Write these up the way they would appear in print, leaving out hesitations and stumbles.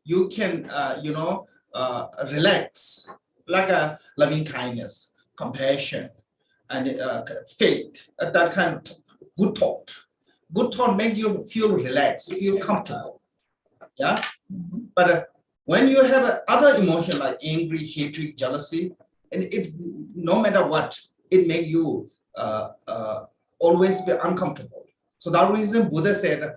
you can, relax, like a loving kindness, compassion, and faith, that kind of good thought. Good thought make you feel relaxed, feel comfortable. Yeah. But when you have other emotion like angry, hatred, jealousy, and it no matter what, it make you always be uncomfortable. So that reason Buddha said,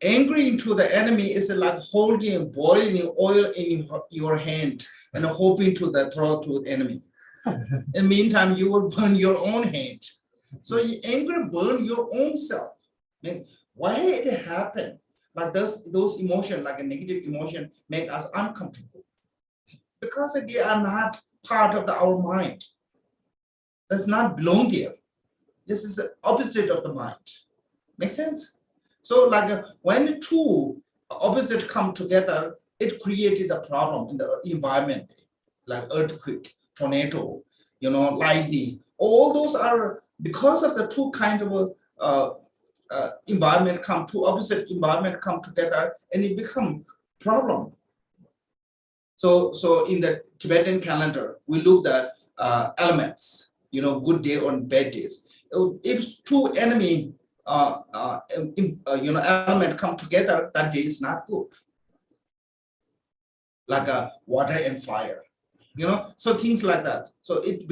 angry into the enemy is like holding boiling oil in your hand and hoping to throw to the enemy. In the meantime, you will burn your own hand. So anger burn your own self. And why it happen? Like those emotions, like a negative emotion, make us uncomfortable because they are not part of our mind. Does not belong there. This is the opposite of the mind. Make sense? So like when the two opposites come together, it created a problem in the environment, like earthquake, tornado, lightning. All those are because of the two kind of environment come, two opposite environment come together, and it become problem. So in the Tibetan calendar, we look at elements, good day or bad days. If two enemy element come together, that day is not good. Like water and fire, so things like that. So it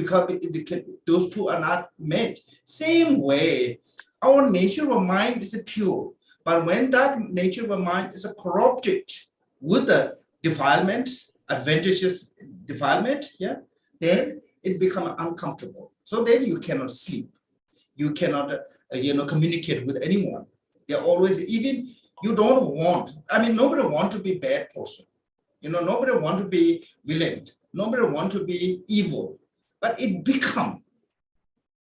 those two are not made. Same way, our nature of mind is pure, but when that nature of mind is corrupted with the defilement, advantageous defilement, then it becomes uncomfortable. So then you cannot sleep. You cannot, communicate with anyone. They're always, even you don't want, nobody want to be bad person. Nobody want to be villain. Nobody want to be evil. But it become,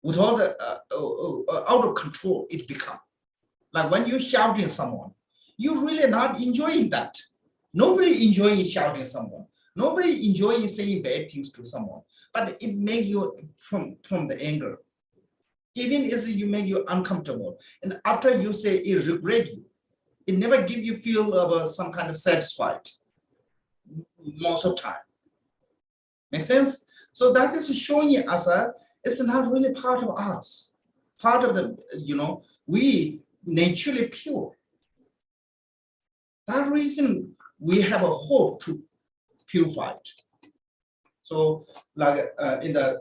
without out of control, it become. Like when you're shouting someone, you're really not enjoying that. Nobody enjoying shouting someone. Nobody enjoying saying bad things to someone. But it make you from the anger. Even if you make you uncomfortable, and after you say it regret you, it never give you feel of some kind of satisfied most of the time. Make sense? So that is showing us it's not really part of us, part of the we naturally pure. That reason we have a hope to purify it. So, like in the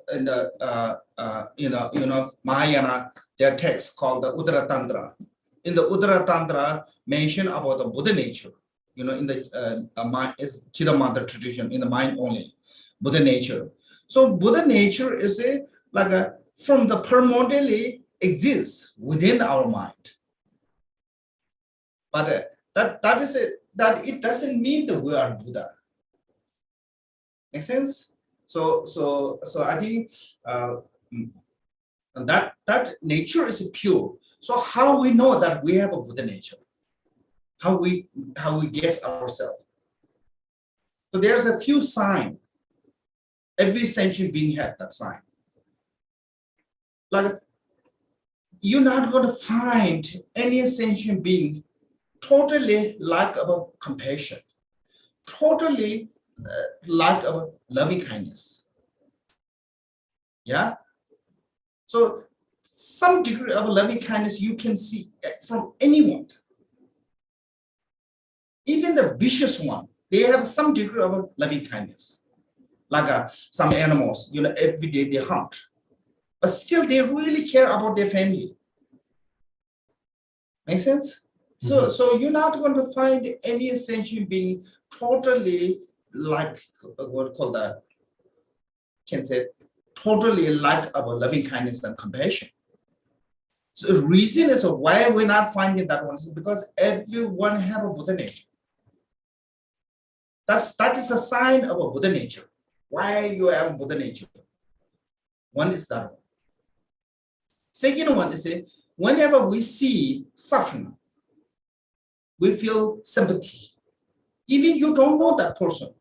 Mahayana, there are texts called the Uttara Tantra. In the Uttara Tantra, mention about the Buddha nature. In the mind is Chidamantra tradition, in the mind only, Buddha nature. So Buddha nature is from the permanently exists within our mind. But that it doesn't mean that we are Buddha. Make sense? So I think that nature is pure. So how we know that we have a Buddha nature? How we guess ourselves? So there's a few signs. Every sentient being has that sign. Like you're not going to find any sentient being totally lack of compassion, totally lack of loving kindness. Yeah. So some degree of loving kindness you can see from anyone. Even the vicious one, they have some degree of loving kindness. Like some animals, every day they hunt, but still they really care about their family. Make sense? Mm-hmm. So you're not going to find any sentient being totally like what called totally lack of loving kindness and compassion. So the reason is why we're not finding that one is because everyone have a Buddha nature. That is a sign of a Buddha nature. Why you have Buddha nature? One is that one. Second one is whenever we see suffering, we feel sympathy. Even you don't know that person.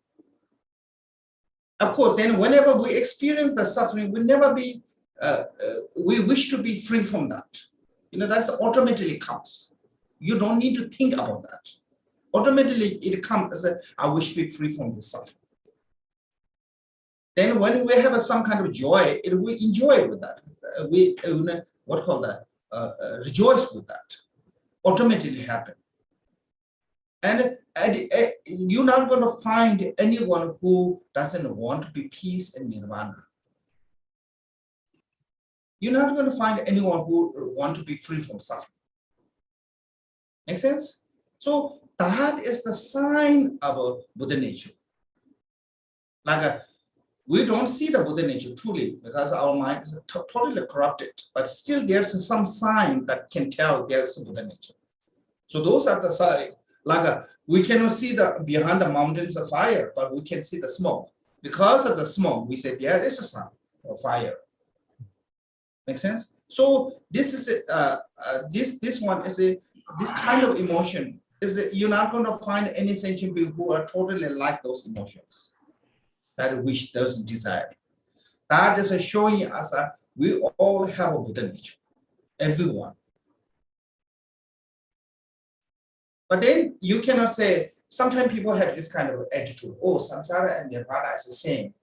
Of course, then whenever we experience the suffering, we never be, we wish to be free from that. That's automatically comes. You don't need to think about that. automatically it comes as I wish to be free from this suffering. Then when we have some kind of joy, we enjoy with that. We what call that? Rejoice with that. Automatically happen. And you're not going to find anyone who doesn't want to be peace and nirvana. You're not going to find anyone who want to be free from suffering. Make sense? So that is the sign of a Buddha nature. Like we don't see the Buddha nature truly because our mind is totally corrupted, but still there's some sign that can tell there's a Buddha nature. So those are the signs. Like we cannot see the behind the mountains of fire, but we can see the smoke. Because of the smoke, we say there is a sign of fire. Make sense? So this is this one is this kind of emotion is you're not going to find any sentient people who are totally like those emotions, that wish, those desire. That is showing us that we all have a Buddha nature, everyone. But then you cannot say, sometimes people have this kind of attitude, oh, samsara and nirvana is the same.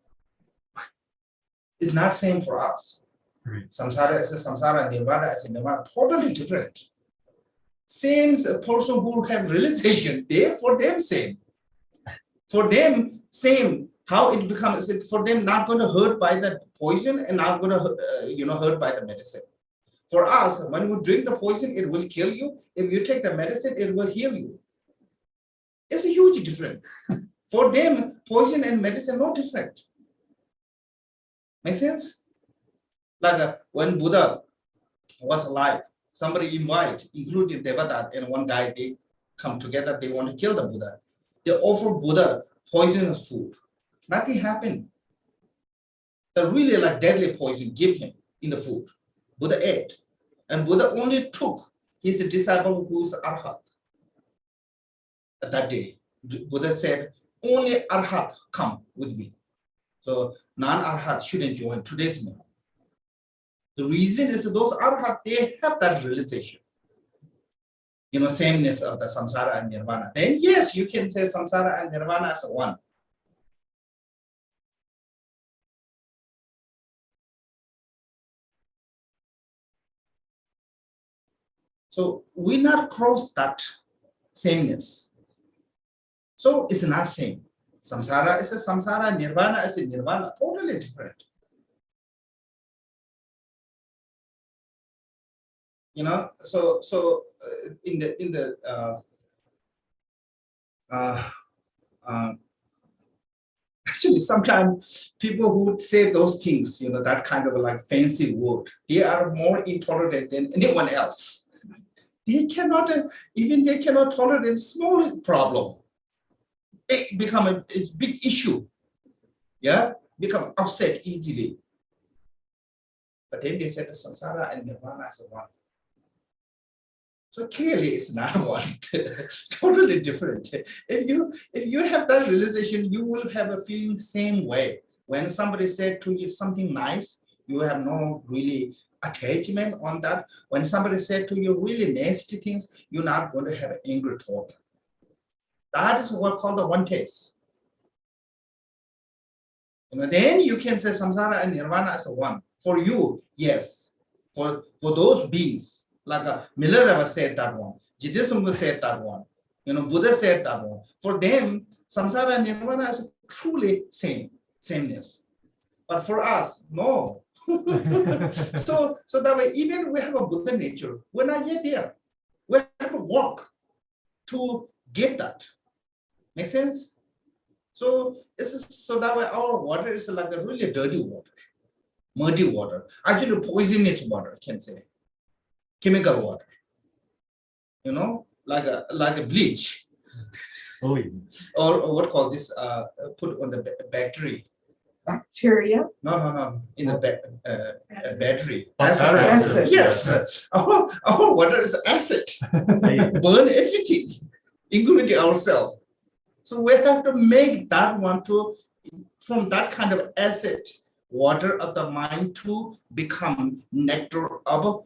It's not same for us. Right. Samsara is a samsara and nirvana is a nirvana, totally different. Same person who have realization, for them same. For them, same. How it becomes, for them not going to hurt by the poison and not going to hurt by the medicine. For us, when we drink the poison, it will kill you. If you take the medicine, it will heal you. It's a huge difference. For them, poison and medicine no different. Make sense? Like when Buddha was alive, somebody invite, including Devata and one guy, they come together, they want to kill the Buddha. They offer Buddha poisonous food. Nothing happened. The really like deadly poison give him in the food. Buddha ate. And Buddha only took his disciple who is Arhat. At that day, Buddha said, only Arhat come with me. So non-Arhat shouldn't join today's meal. The reason is those Arhat, they have that realization. Sameness of the samsara and nirvana. Then yes, you can say samsara and nirvana as one. So we not cross that sameness. So it's not same. Samsara is a samsara, nirvana is a nirvana, totally different. So in the actually sometimes people who say those things, that kind of like fancy word, they are more intolerant than anyone else. They cannot tolerate small problem. It become a big issue. Yeah, become upset easily. But then they said the samsara and nirvana is one. So clearly it's not one. Totally different. If you have that realization, you will have a feeling same way. When somebody said to you something nice, you have no really attachment on that. When somebody said to you really nasty things, you're not going to have an angry thought. That is what called the one taste. Then you can say samsara and nirvana as a one. For you, yes. For those beings, like Miller said that one, Jidisumba said that one, Buddha said that one. For them, samsara and nirvana is truly sameness. But for us, no. So that way, even we have a Buddha nature, we're not yet there. We have to work to get that. Make sense? So that way our water is like a really dirty water, muddy water. Actually, poisonous water, can say, chemical water. Like a bleach. Oh, yeah. Or what call this? Put on the battery. Bacteria? No. In the battery. Acid. Yes. Our water is acid. Burn everything, including ourselves. So we have to make that one from that kind of acid water of the mind to become nectar of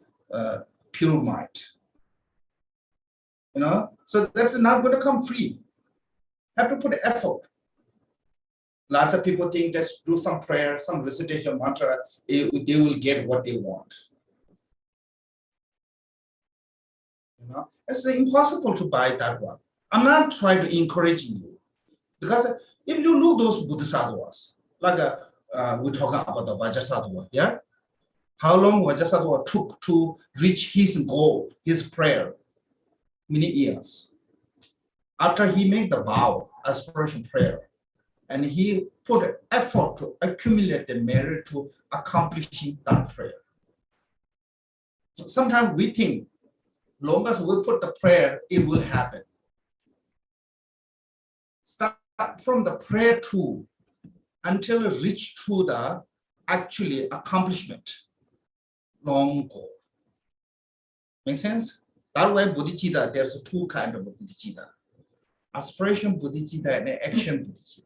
pure mind. So that's not going to come free. Have to put effort. Lots of people think just do some prayer, some recitation mantra, they will get what they want. It's impossible to buy that one. I'm not trying to encourage you, because if you look those Bodhisattvas, like we're talking about the Vajrasattva, yeah? How long Vajrasattva took to reach his goal, his prayer? Many years. After he made the vow, aspiration prayer, and he put effort to accumulate the merit to accomplishing that prayer. So sometimes we think, long as we put the prayer, it will happen. Start from the prayer tool until it reach to the actually accomplishment. Long goal. Make sense? That way, bodhicitta, there's two kinds of bodhicitta. Aspiration bodhicitta and action bodhicitta.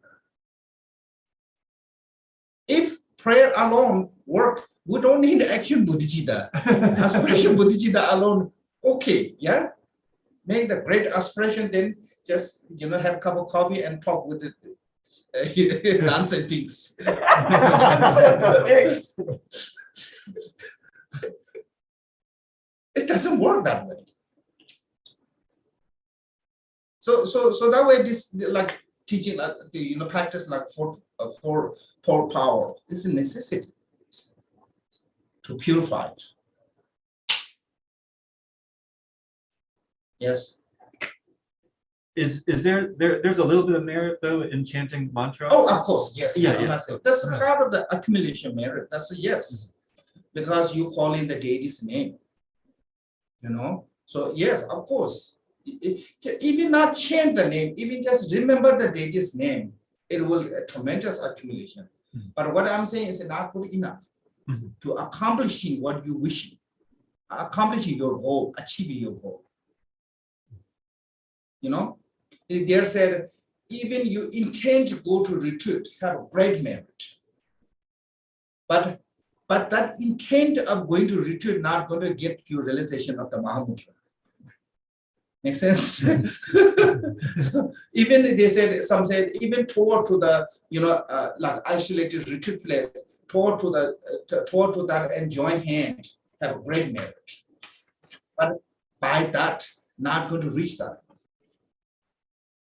If prayer alone work, we don't need action bodhicitta. Aspiration bodhicitta alone, okay, yeah? Make the great aspiration, then just have a cup of coffee and talk with the nonsense things. It doesn't work that way. So that way, this like teaching, practice like for power is a necessity to purify it. Yes. Is there's a little bit of merit though in chanting mantra? Oh, of course, yes. Yeah. That's a part of the accumulation merit. That's a yes, because you call in the deity's name. So yes, of course. Even not chant the name, even just remember the deity's name, it will a tremendous accumulation. But what I'm saying is not good enough to accomplishing what you wish, accomplishing your goal, achieving your goal. They said, even you intend to go to retreat, have a great merit. But that intent of going to retreat not going to get you realization of the Mahamudra. Make sense? So even they said, some said, even toward to the, like isolated retreat place, toward to that and join hand, have a great merit. But by that, not going to reach that.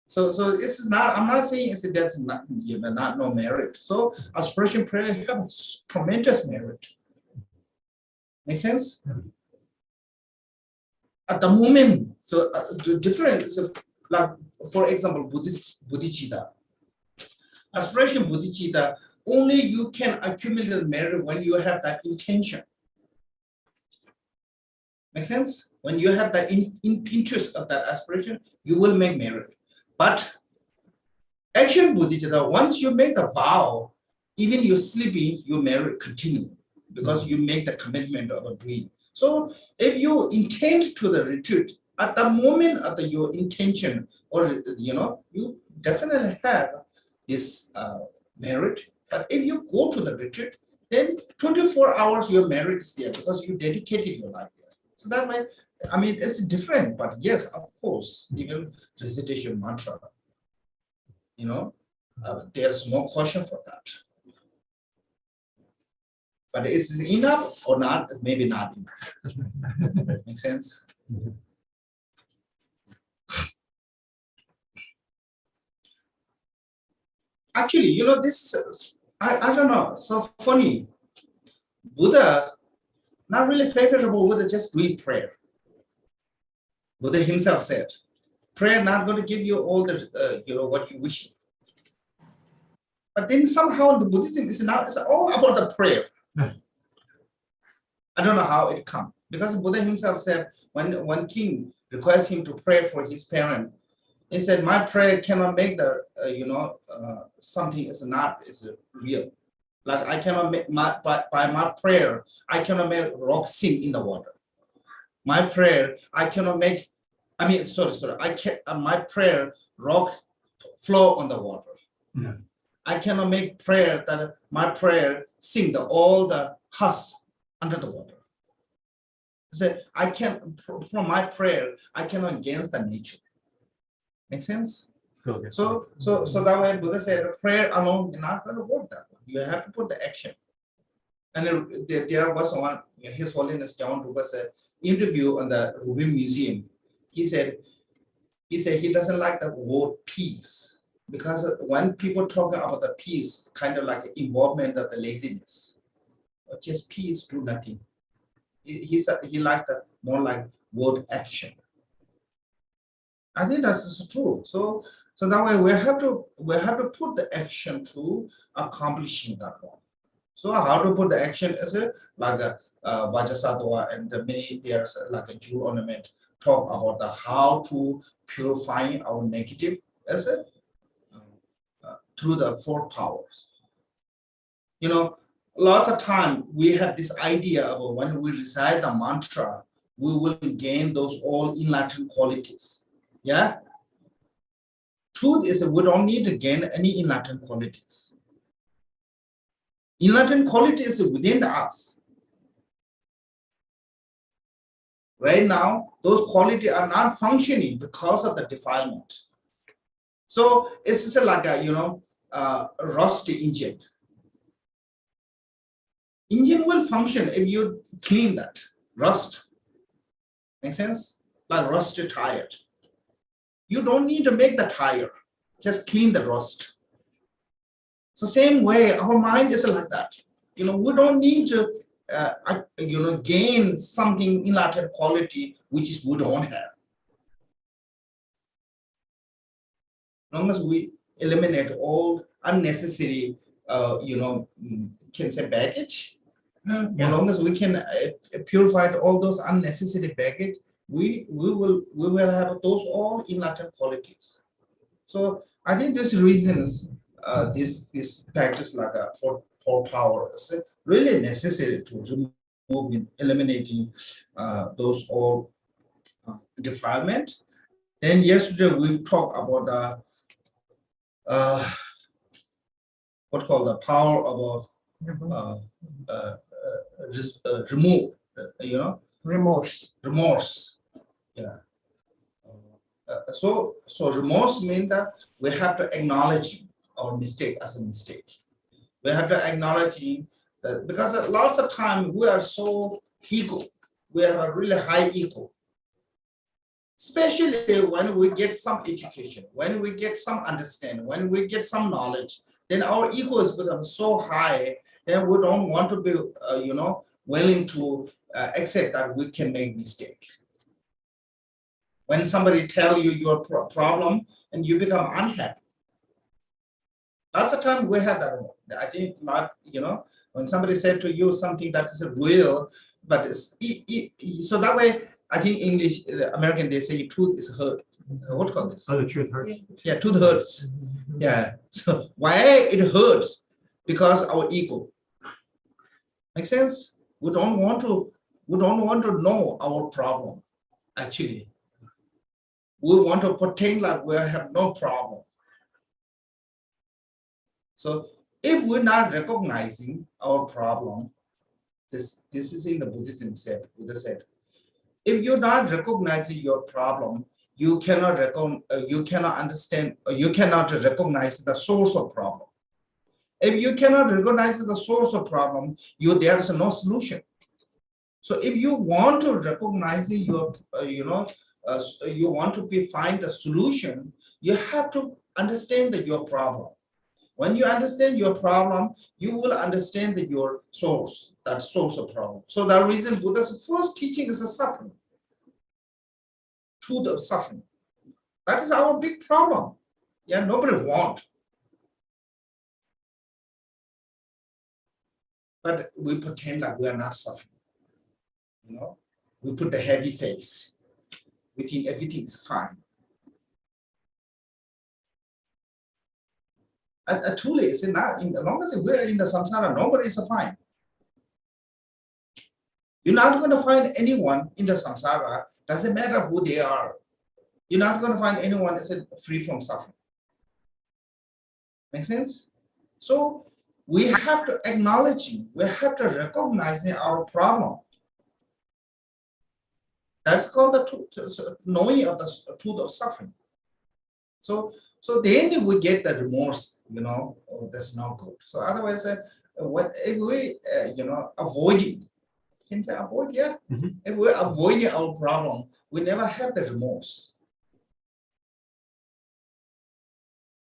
So this is not, I'm not saying that's not, not no merit. So aspiration prayer has tremendous merit. Make sense? At the moment, so the difference, like for example, bodhicitta. Aspiration bodhicitta, only you can accumulate merit when you have that intention. Make sense? When you have the interest of that aspiration, you will make merit. But action bodhicitta, once you make the vow, even you're sleeping, your merit continue because you make the commitment of a dream. So if you intend to the retreat, at the moment of your intention, or you definitely have this merit. But if you go to the retreat, then 24 hours your merit is there because you dedicated your life there. So that way, I mean, it's different, but yes, of course, even recitation mantra, there's no question for that. But is it enough or not? Maybe not enough. Make sense? Actually, this is, I don't know, so funny. Buddha, not really favorable with just doing prayer. Buddha himself said, prayer not going to give you all the, what you wish. But then somehow the Buddhism is now, it's all about the prayer. I don't know how it comes. Because Buddha himself said, when one king requests him to pray for his parent, he said, my prayer cannot make the, something is real. Like I cannot make, by my prayer, I cannot make rock sink in the water. My prayer, I cannot make, my prayer, rock flow on the water. Yeah. I cannot make prayer that my prayer sink all the husk under the water. So I can, from my prayer, I cannot against the nature. Make sense? Okay. So that way Buddha said prayer alone is not going to work that way. You have to put the action. And there was one, His Holiness John Rupa's interview on the Rubin Museum. He said he doesn't like the word peace because when people talk about the peace, kind of like involvement of the laziness, or just peace, do nothing. He said he liked the more like word action. I think that's true. So that way we have to put the action to accomplishing that one. So how to put the action is like a Vajrasattva and the many there's like a jewel ornament talk about the how to purifying our negative as through the four powers. You know, lots of time we have this idea about when we recite the mantra, we will gain those all enlightened qualities. Yeah. Truth is we don't need to gain any enlightened qualities. Enlightened quality is within us. Right now, those qualities are not functioning because of the defilement. So it's just like a rusty engine. Engine will function if you clean that rust. Make sense? Like rusty tire. You don't need to make the tire, just clean the rust. So same way, our mind is like that. We don't need to, gain something enlightened quality which is we don't have. As long as we eliminate all unnecessary, can say baggage. As long as we can purify all those unnecessary baggage, we will have those all enlightened qualities. So I think this reasons this practice like a four power is really necessary to remove eliminating those all defilement. Then yesterday we talked about the what called the power of remove, remorse. Yeah. So remorse means that we have to acknowledge our mistake as a mistake. We have to acknowledge that because lots of time we are so ego. We have a really high ego. Especially when we get some education, when we get some understanding, when we get some knowledge, then our ego has become so high, then we don't want to be, willing to accept that we can make mistake. When somebody tell you your problem and you become unhappy. Lots of time we have that. I think not, when somebody said to you something that is real, but it's, so that way, I think English, American, they say truth is hurt. What call this? Oh, the truth hurts. Yeah, truth hurts. Yeah. So why it hurts? Because our ego. Make sense? We don't want to know our problem, actually. We want to pretend like we have no problem. So if we're not recognizing our problem, this is in the Buddhism said, Buddha said, if you're not recognizing your problem, you cannot understand, or you cannot recognize the source of problem. If you cannot recognize the source of problem, there is no solution. So if you want to recognize your, you want to find the solution, you have to understand your problem. When you understand your problem, you will understand your source, that source of problem. So the reason Buddha's first teaching is a suffering. Truth of suffering. That is our big problem. Yeah, nobody wants. But we pretend like we are not suffering. We put the heavy face. We think everything is fine. Truly, it's not. As long as we're in the samsara, nobody is fine. You're not going to find anyone in the samsara, doesn't matter who they are. You're not going to find anyone that's free from suffering. Make sense? So we have to acknowledge, we have to recognize our problem. That's called the truth, so knowing of the truth of suffering. So then we get the remorse, oh, that's not good. So otherwise, what if we, avoiding, can say avoid, yeah. Mhm. If we're avoiding our problem, we never have the remorse.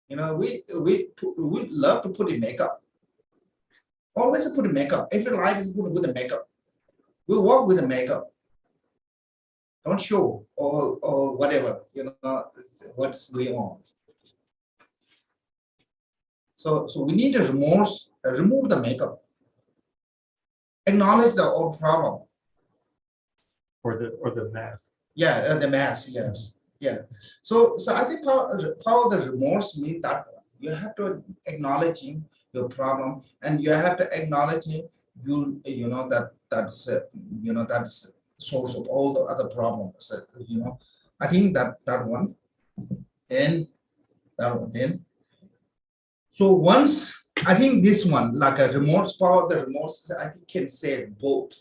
We love to put in makeup. Always put in makeup. Every life is put with the makeup. We walk with the makeup. Don't show or whatever, what's going on. So we need a remorse, remove the makeup. Acknowledge the old problem. Or the mask. Yeah, the mass, yes. Yeah. So I think power of the remorse means that you have to acknowledging your problem, and you have to acknowledge that's that's source of all the other problems. I think that one. Then that one then. So once I think this one, like a remorse, power of the remorse, I think can say both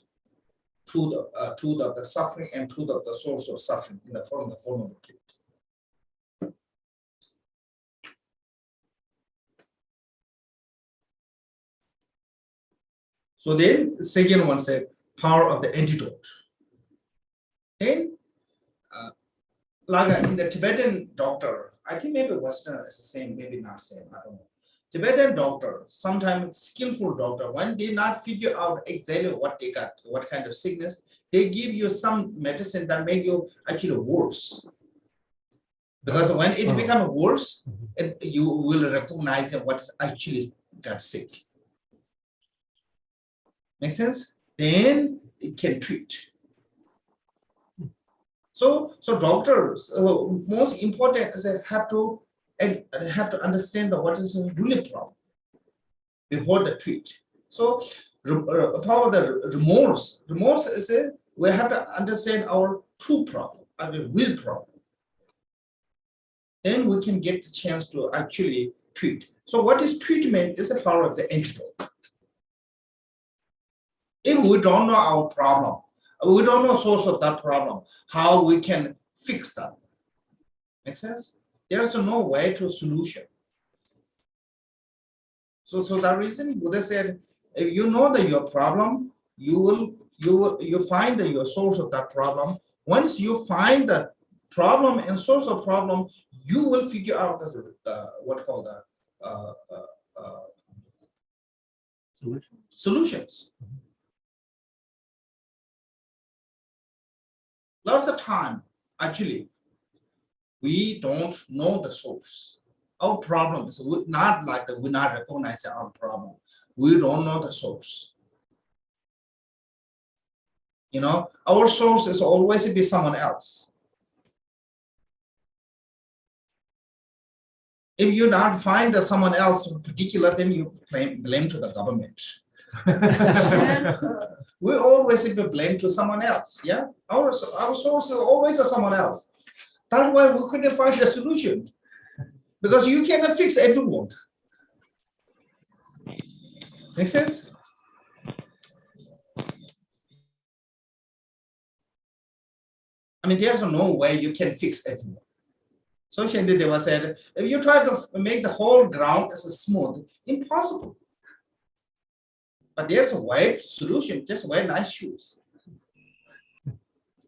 truth of the suffering and truth of the source of suffering in the form of the truth. So then the second one said power of the antidote. Then like in the Tibetan doctor, I think maybe Western is the same, maybe not same, I don't know. Tibetan doctor, sometimes skillful doctor, when they not figure out exactly what they got, what kind of sickness, they give you some medicine that make you actually worse. Because when it becomes worse, you will recognize what's actually got sick. Make sense? Then it can treat. So doctors, most important is they have to understand what is the really problem before the treat. So power of the remorse. Remorse is we have to understand our true problem, our real problem. Then we can get the chance to actually treat. So what is treatment is the power of the antidote. If we don't know our problem, we don't know source of that problem, how we can fix that. Make sense? There's no way to solution. So that reason Buddha said, if you know that your problem, you find your source of that problem. Once you find the problem and source of problem, you will figure out what called solutions. Lots of time, actually, we don't know the source. Our problem is not like that. We not recognize our problem. We don't know the source. Our source is always be someone else. If you not find someone else in particular, then you blame to the government. We always be blamed to someone else. Yeah, our source is always someone else. That's why we couldn't find the solution, because you cannot fix everyone. Make sense? I mean, there's no way you can fix everyone. So Shandideva said, if you try to make the whole ground as smooth, impossible. But there's a way solution, just wear nice shoes.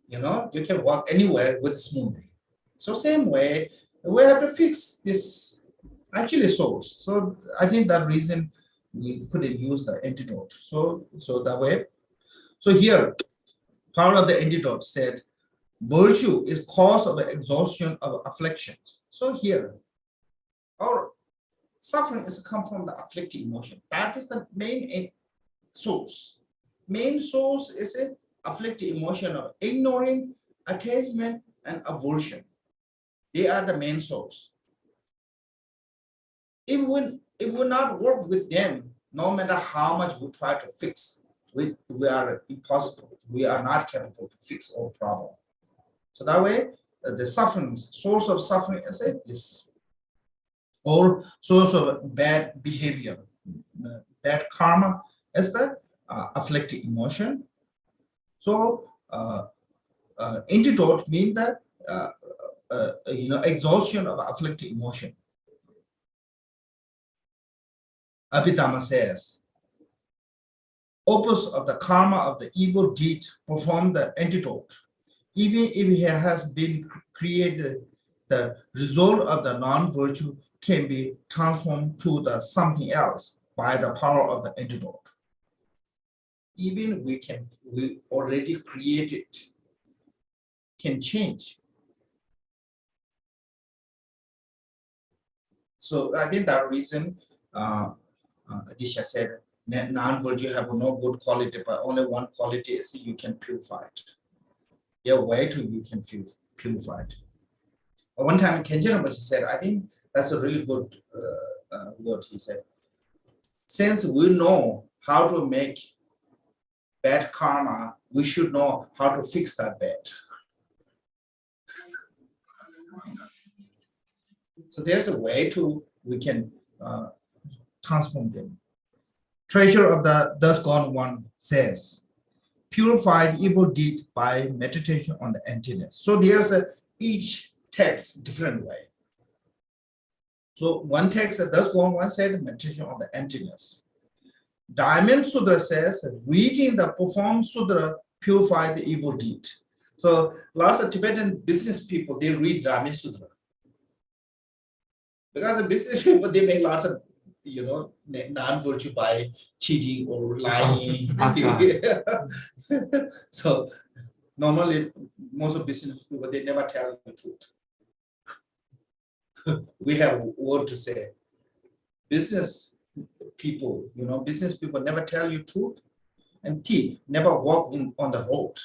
You can walk anywhere with smoothly. So same way, we have to fix this actually source. So I think that reason we couldn't use the antidote. So that way. So here, power of the antidote said, virtue is cause of the exhaustion of afflictions. So here, our suffering is come from the afflicted emotion. That is the main source. Main source is a afflicted emotion of ignoring, attachment, and aversion. They are the main source. If we not work with them, no matter how much we try to fix, we are impossible. We are not capable to fix all problems. So that way, the suffering, source of suffering is this, or source of bad behavior, bad karma is the afflicted emotion. So antidote means that exhaustion of afflictive emotion. Abhidhamma says, opposite of the karma of the evil deed perform the antidote. Even if it has been created, the result of the non-virtue can be transformed to the something else by the power of the antidote. Even we already created can change. So I think that reason Adisha said non-virtue have no good quality, but only one quality is you can purify it. Yeah, way to you can purify it. One time Kenjira said, I think that's a really good word. He said, since we know how to make bad karma, we should know how to fix that bad. So there's a way we can transform them. Treasure of the thus gone one says, purified evil deed by meditation on the emptiness. So there's each text different way. So one text that thus gone one said meditation on the emptiness. Diamond Sutra says reading the Perform Sutra purify the evil deed. So lots of Tibetan business people, they read Diamond Sutra. Because the business people, they make lots of non-virtue by cheating or lying. So normally, most of business people, they never tell the truth. We have a word to say. Business people, business people never tell you truth, and thief never walk on the road.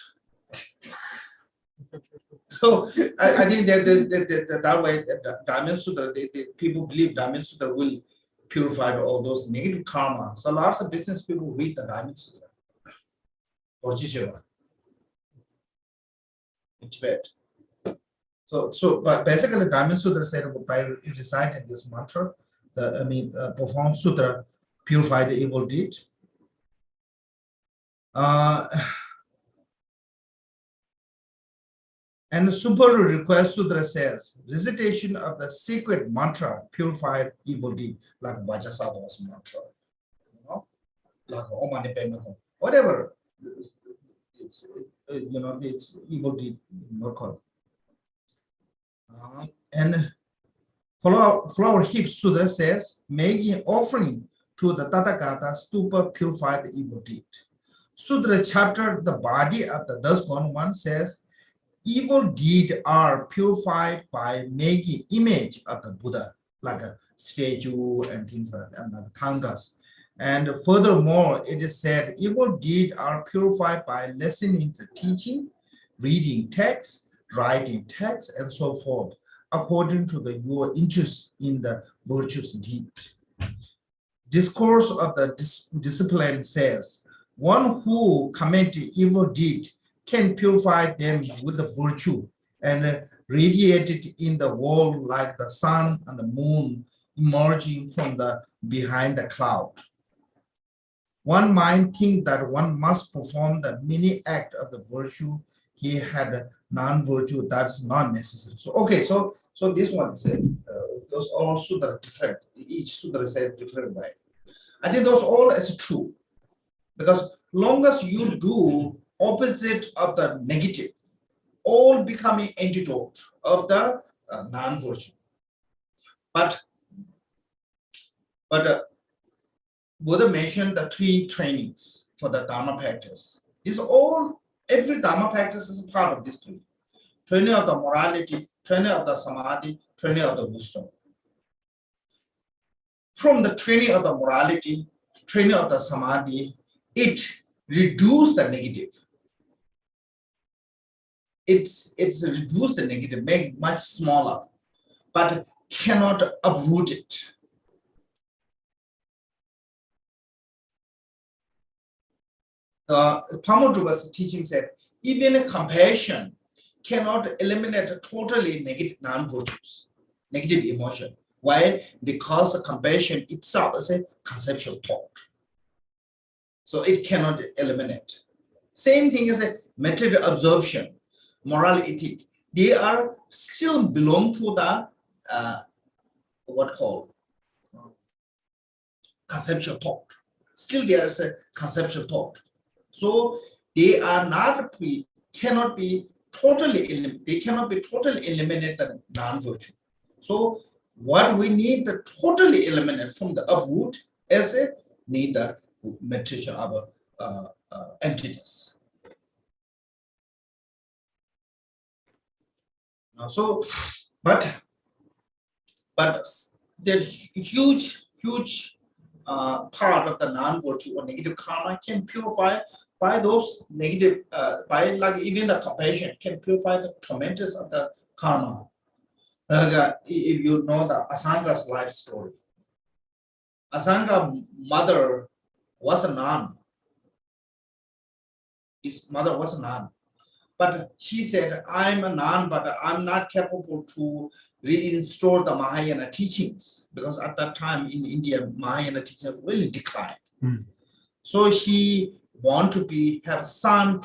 So I think that way, Diamond Sutra, people believe Diamond Sutra will purify all those negative karma. So lots of business people read the Diamond Sutra or Jishava in Tibet. So but basically Diamond Sutra said by reciting this mantra, Perform Sutra, purify the evil deed. And the Super Request Sutra says, recitation of the secret mantra purified evil deed, like Vajrasattva's mantra, like Om Mani Padme Hum, whatever. It's evil deed, not called. And Flower Heap Sutra says, making offering to the Tathagata stupa purified the evil deed. Sutra chapter, the body of the thus gone one says, evil deeds are purified by making image of the Buddha, like a statue and things like that, and tangas. And furthermore, it is said evil deeds are purified by listening to teaching, reading text, writing text, and so forth, according to your interest in the virtuous deed. Discourse of the discipline says, one who committed evil deed can purify them with the virtue and radiate it in the world like the sun and the moon emerging from behind the cloud. One might think that one must perform the many act of the virtue he had non-virtue. That's not necessary. So okay, so this one said those all sutra different. Each sutra said different way. I think those all is true, because long as you do opposite of the negative, all becoming antidote of the non-virtue. But Buddha mentioned the 3 trainings for the Dharma practice. Every Dharma practice is a part of this 3. Training of the morality, training of the samadhi, training of the wisdom. From the training of the morality, training of the samadhi, it reduces the negative. It's reduce the negative, make much smaller, but cannot uproot it. Pamodruva's teaching said, even compassion cannot eliminate totally negative non-virtues, negative emotion. Why? Because the compassion itself is a conceptual thought. So it cannot eliminate. Same thing as a method absorption. moral ethic, they are still belong to the what called conceptual thought. Still there is a conceptual thought. So they are not cannot be totally eliminate the non-virtue. So what we need to totally eliminate from the uproot is a need the meditation of emptiness. So, but the huge part of the non-virtue or negative karma can purify by those negative, by like even the compassion can purify the tormentors of the karma. If you know the Asanga's life story, Asanga mother was a nun. His mother was a nun. But she said, I'm a nun, but I'm not capable to reinstore the Mahayana teachings, because at that time in India, Mahayana teachings really declined. So she wanted to have a son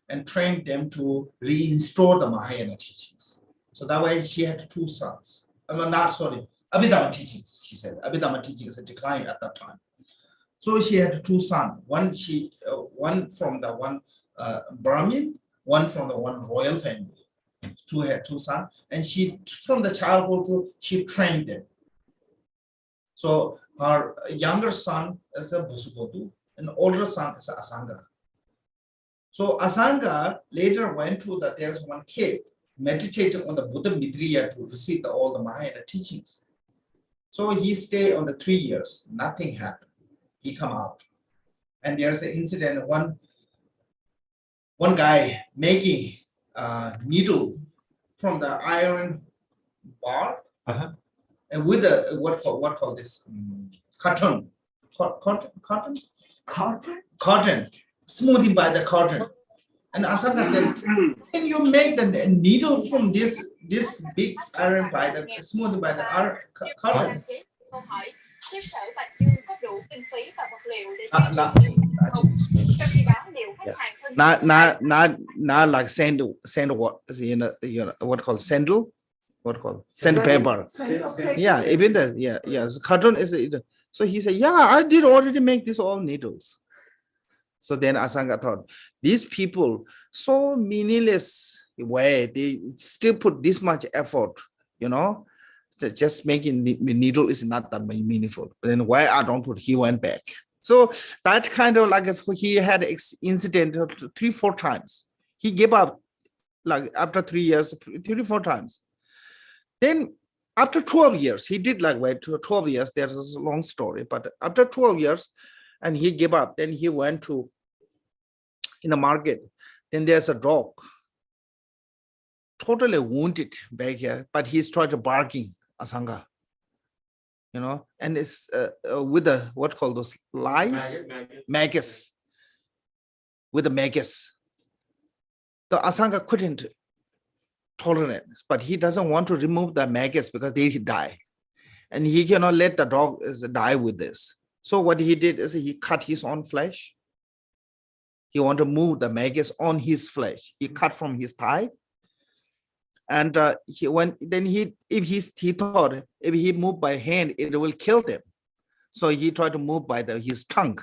and train them to reinstore the Mahayana teachings. So that way she had two sons. Abhidhamma teachings, she said. Abhidhamma teachings had declined at that time. So she had two sons. One from the one Brahmin, one from the one royal family. Had two sons, and she from the childhood she trained them. So her younger son is the Bhusubodu, and older son is the Asanga. So Asanga later went to there's one cave, meditated on the Buddha Midriya to receive all the Mahayana teachings. So he stayed on the 3 years, nothing happened. He come out, and there's an incident. One guy making needle from the iron bar, and with a what call this cotton, smoothing by the cotton. And Asanga said, can you make the needle from this big iron by the smoothing by the cotton? Not like sand what what called sandal, sandpaper. Yeah, even the cotton is. So he said, yeah, I did already make this all needles. So then Asanga thought, these people so meaningless way, they still put this much effort, just making the needle is not that meaningful. But then why I don't put? He went back. So that kind of like if he had incident 3-4 times, he gave up like after 3 years, 3-4 times. Then after 12 years, he did like wait to 12 years. There's a long story, but after 12 years, and he gave up. Then he went to in the market. Then there's a dog, totally wounded back here, but he's trying to barking Asanga. And it's with the what called those lice, maggots, with the maggots. The Asanga couldn't tolerate, but he doesn't want to remove the maggots because they die, and he cannot let the dog die with this. So what he did is he cut his own flesh. He want to move the maggots on his flesh. He cut from his thigh. And he thought if he moved by hand, it will kill them. So he tried to move by his tongue.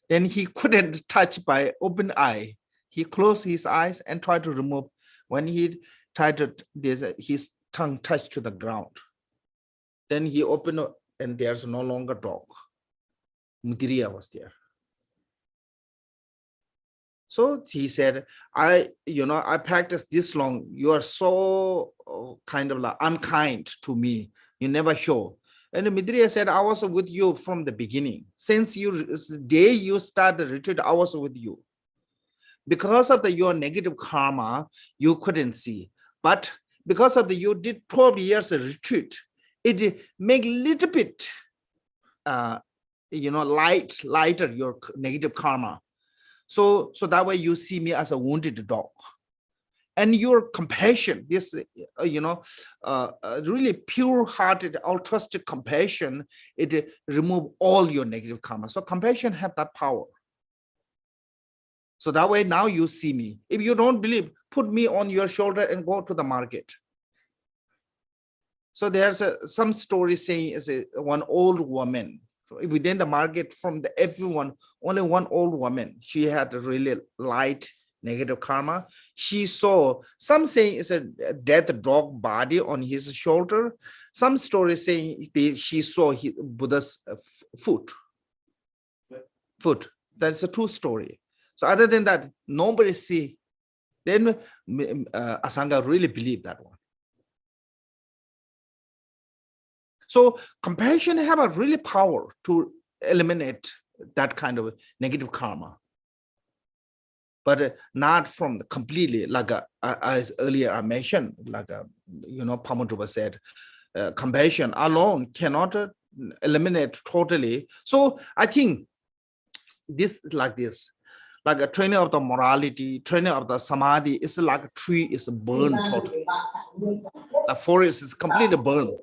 Then he couldn't touch by open eye. He closed his eyes and tried to remove. When he tried to, his tongue touched to the ground. Then he opened up, and there's no longer dog. Mudiriya was there. So he said, I practiced this long. You are so kind of like unkind to me. You never show. And Midriya said, I was with you from the beginning. Since the day you started the retreat, I was with you. Because of your negative karma, you couldn't see. But because of you did 12 years of retreat, it make little bit, lighter your negative karma. So that way you see me as a wounded dog. And your compassion, this, really pure-hearted, altruistic compassion, it remove all your negative karma. So compassion have that power. So that way now you see me. If you don't believe, put me on your shoulder and go to the market. So there's some story saying is one old woman within the market from everyone, only one old woman. She had a really light negative karma. She saw, some saying it's a dead dog body on his shoulder. Some story saying she saw Buddha's foot. That's a true story. So other than that, nobody see. Then Asanga really believed that one. So compassion have a really power to eliminate that kind of negative karma, but not from completely, like as earlier I mentioned, like Pamadrupa said, compassion alone cannot eliminate totally. So I think this is like this, like a training of the morality, training of the samadhi is like a tree is burned totally. The forest is completely burned.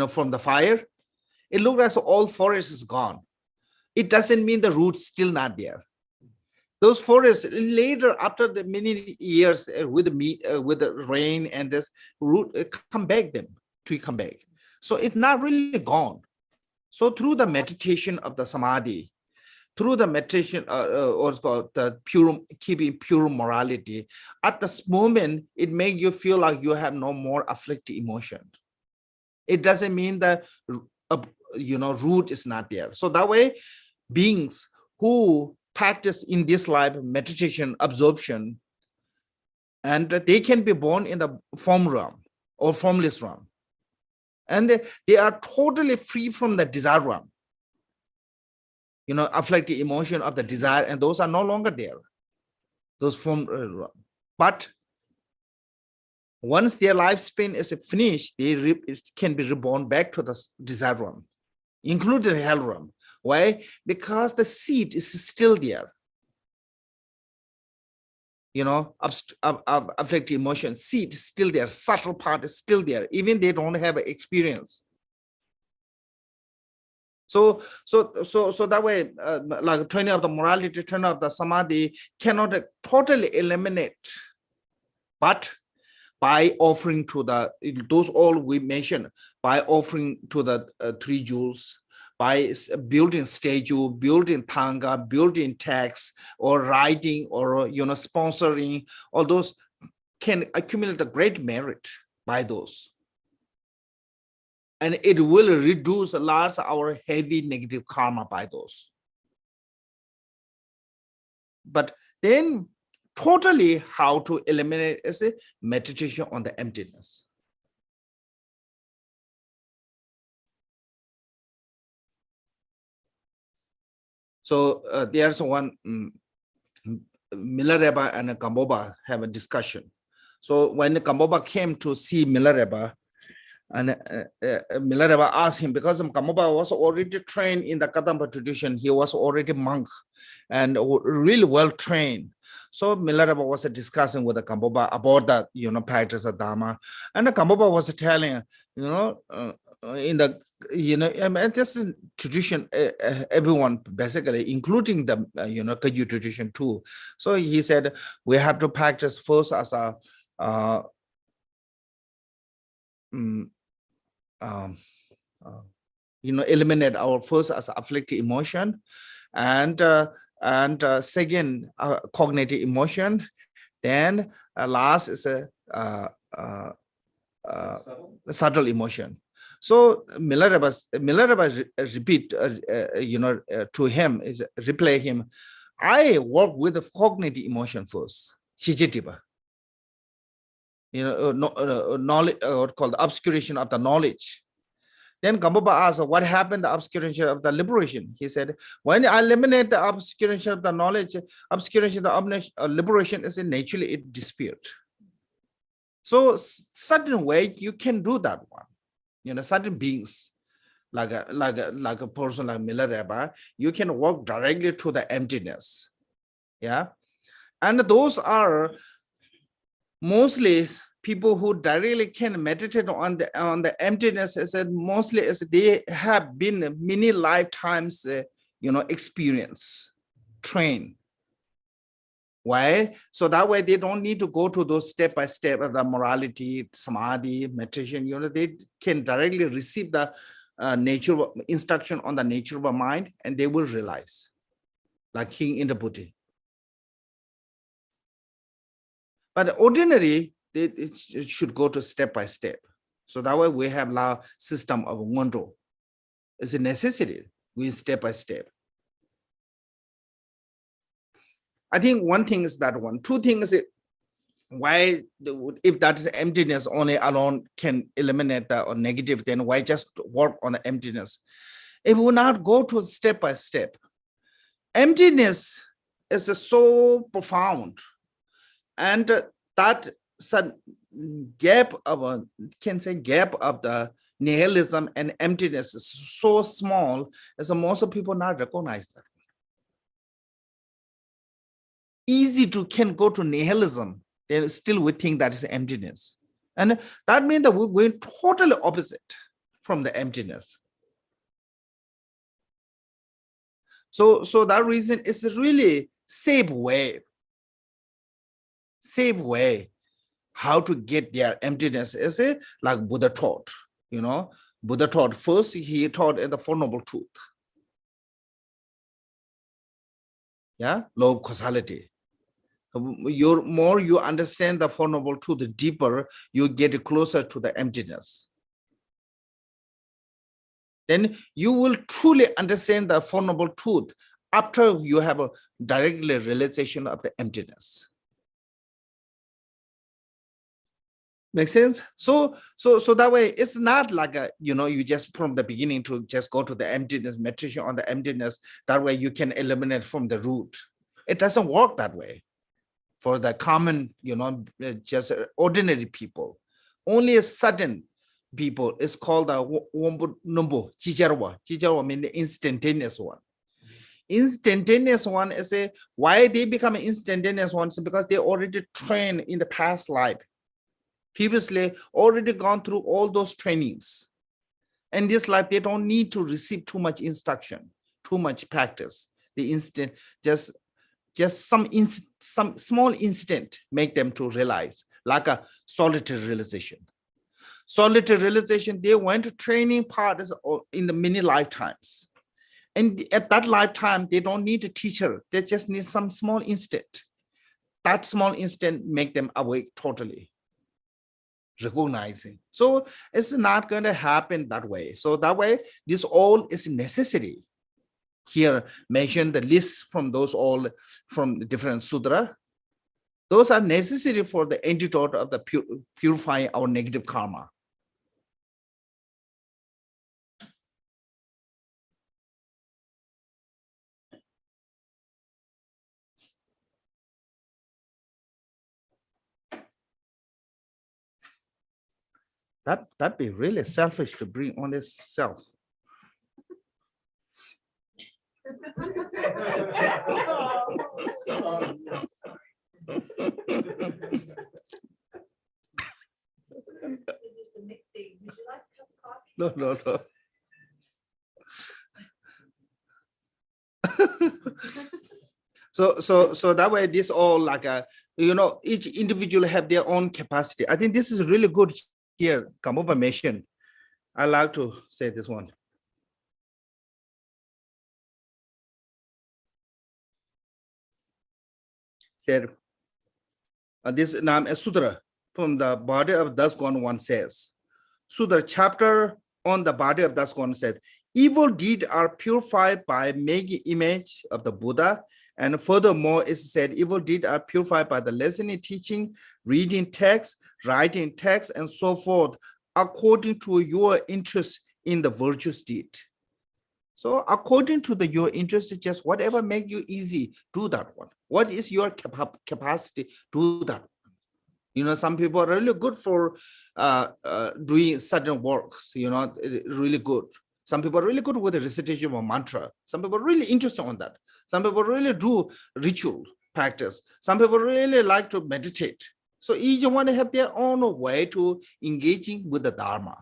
From the fire, it looks as all forest is gone. It doesn't mean the roots still not there. Those forests later, after the many years with the rain and this root come back, tree come back. So it's not really gone. So through the meditation of the samadhi, through the meditation or it's called the keeping pure morality, at this moment it makes you feel like you have no more afflicted emotion. It doesn't mean that root is not there. So that way, beings who practice in this life meditation, absorption, and they can be born in the form realm or formless realm, and they are totally free from the desire realm. Afflicted emotion of the desire, and those are no longer there. Those form realm, but once their lifespan is finished, they can be reborn back to the desire realm, including the hell realm. Why? Because the seed is still there. Afflicted emotion, seed is still there, subtle part is still there, even they don't have experience. So that way, like training of the morality, training of the samadhi cannot totally eliminate, but by offering to those all we mentioned, by offering to the 3 jewels, by building statue, building tanga, building tax, or writing, or sponsoring, all those can accumulate a great merit by those. And it will reduce a lot our heavy negative karma by those. But then totally how to eliminate is a meditation on the emptiness. So there's one Milarepa and Gamboba have a discussion. So when Gamboba came to see Milarepa, and Milarepa asked him, because Gamboba was already trained in the Kadamba tradition, he was already monk and really well trained. So Milarepa was discussing with the Gamboba about that, practice of Dharma, and the Gamboba was telling, in the, and this is tradition, everyone basically, including the, Kagyu tradition too. So he said, we have to practice first as a, eliminate our first as afflicted emotion, and second cognitive emotion, then last is a subtle emotion. So Milarepa repeat to him, is replay him, I work with the cognitive emotion first, Shijitiba. Knowledge, what called the obscuration of the knowledge. Then Gamboba asked, what happened to the obscuration of the liberation? He said, when I eliminate the obscuration of the knowledge, obscuration of the liberation is naturally it disappeared. So certain way you can do that one. Certain beings, like a person like Milarepa, you can walk directly to the emptiness. Yeah. And those are mostly people who directly can meditate on the emptiness, is mostly as they have been many lifetimes experience, trained. Why? So that way they don't need to go to those step by step of the morality, samadhi, meditation. They can directly receive the nature instruction on the nature of a mind, and they will realize, like King in the Buddha. But ordinary, it should go to step by step. So that way we have now system of Ngondo. It's a necessity. We step by step. I think one thing is that one. Two things is why, if that is emptiness only alone can eliminate that or negative, then why just work on the emptiness? If we not go to step by step, emptiness is so profound, and that gap of gap of the nihilism and emptiness is so small, as most people not recognize that. Easy to can go to nihilism, then still we think that is emptiness, and that means that we're going totally opposite from the emptiness. So that reason is really safe way how to get their emptiness is like Buddha taught. Buddha taught first, he taught in the Four Noble Truth. Yeah, law of causality. More you understand the Four Noble Truth, the deeper you get closer to the emptiness. Then you will truly understand the Four Noble Truth after you have a direct realization of the emptiness. Make sense? So that way it's not like you just from the beginning to just go to the emptiness, meditation on the emptiness. That way you can eliminate from the root. It doesn't work that way for the common, just ordinary people. Only a sudden people is called the wombu numbu chijarwa. Chijarwa means the instantaneous one. Instantaneous one is why they become instantaneous ones, because they already trained in the past life. Previously already gone through all those trainings. And this life, they don't need to receive too much instruction, too much practice. The instant, just some small instant make them to realize, like a solitary realization. Solitary realization, they went to training part in the many lifetimes. And at that lifetime, they don't need a teacher. They just need some small instant. That small instant make them awake totally. Recognizing. So it's not going to happen that way. So that way, this all is necessary. Here mention the list from those all from the different sutra. Those are necessary for the antidote of the purifying our negative karma. That'd be really selfish to bring on this self. No. So that way, this all like each individual have their own capacity. I think this is really good here. Kamupa mentioned. I like to say this one. Said this Nam a sutra from the body of thus gone one says. Sutra chapter on the body of thus gone said, evil deeds are purified by making image of the Buddha. And furthermore, it said, evil deeds are purified by the listening, teaching, reading text, writing text, and so forth, according to your interest in the virtuous deed. So according to your interest, just whatever make you easy, do that one. What is your capacity? Do that. Some people are really good for doing certain works, really good. Some people are really good with the recitation of a mantra. Some people are really interested on that. Some people really do ritual practice. Some people really like to meditate. So each one have their own way to engaging with the Dharma.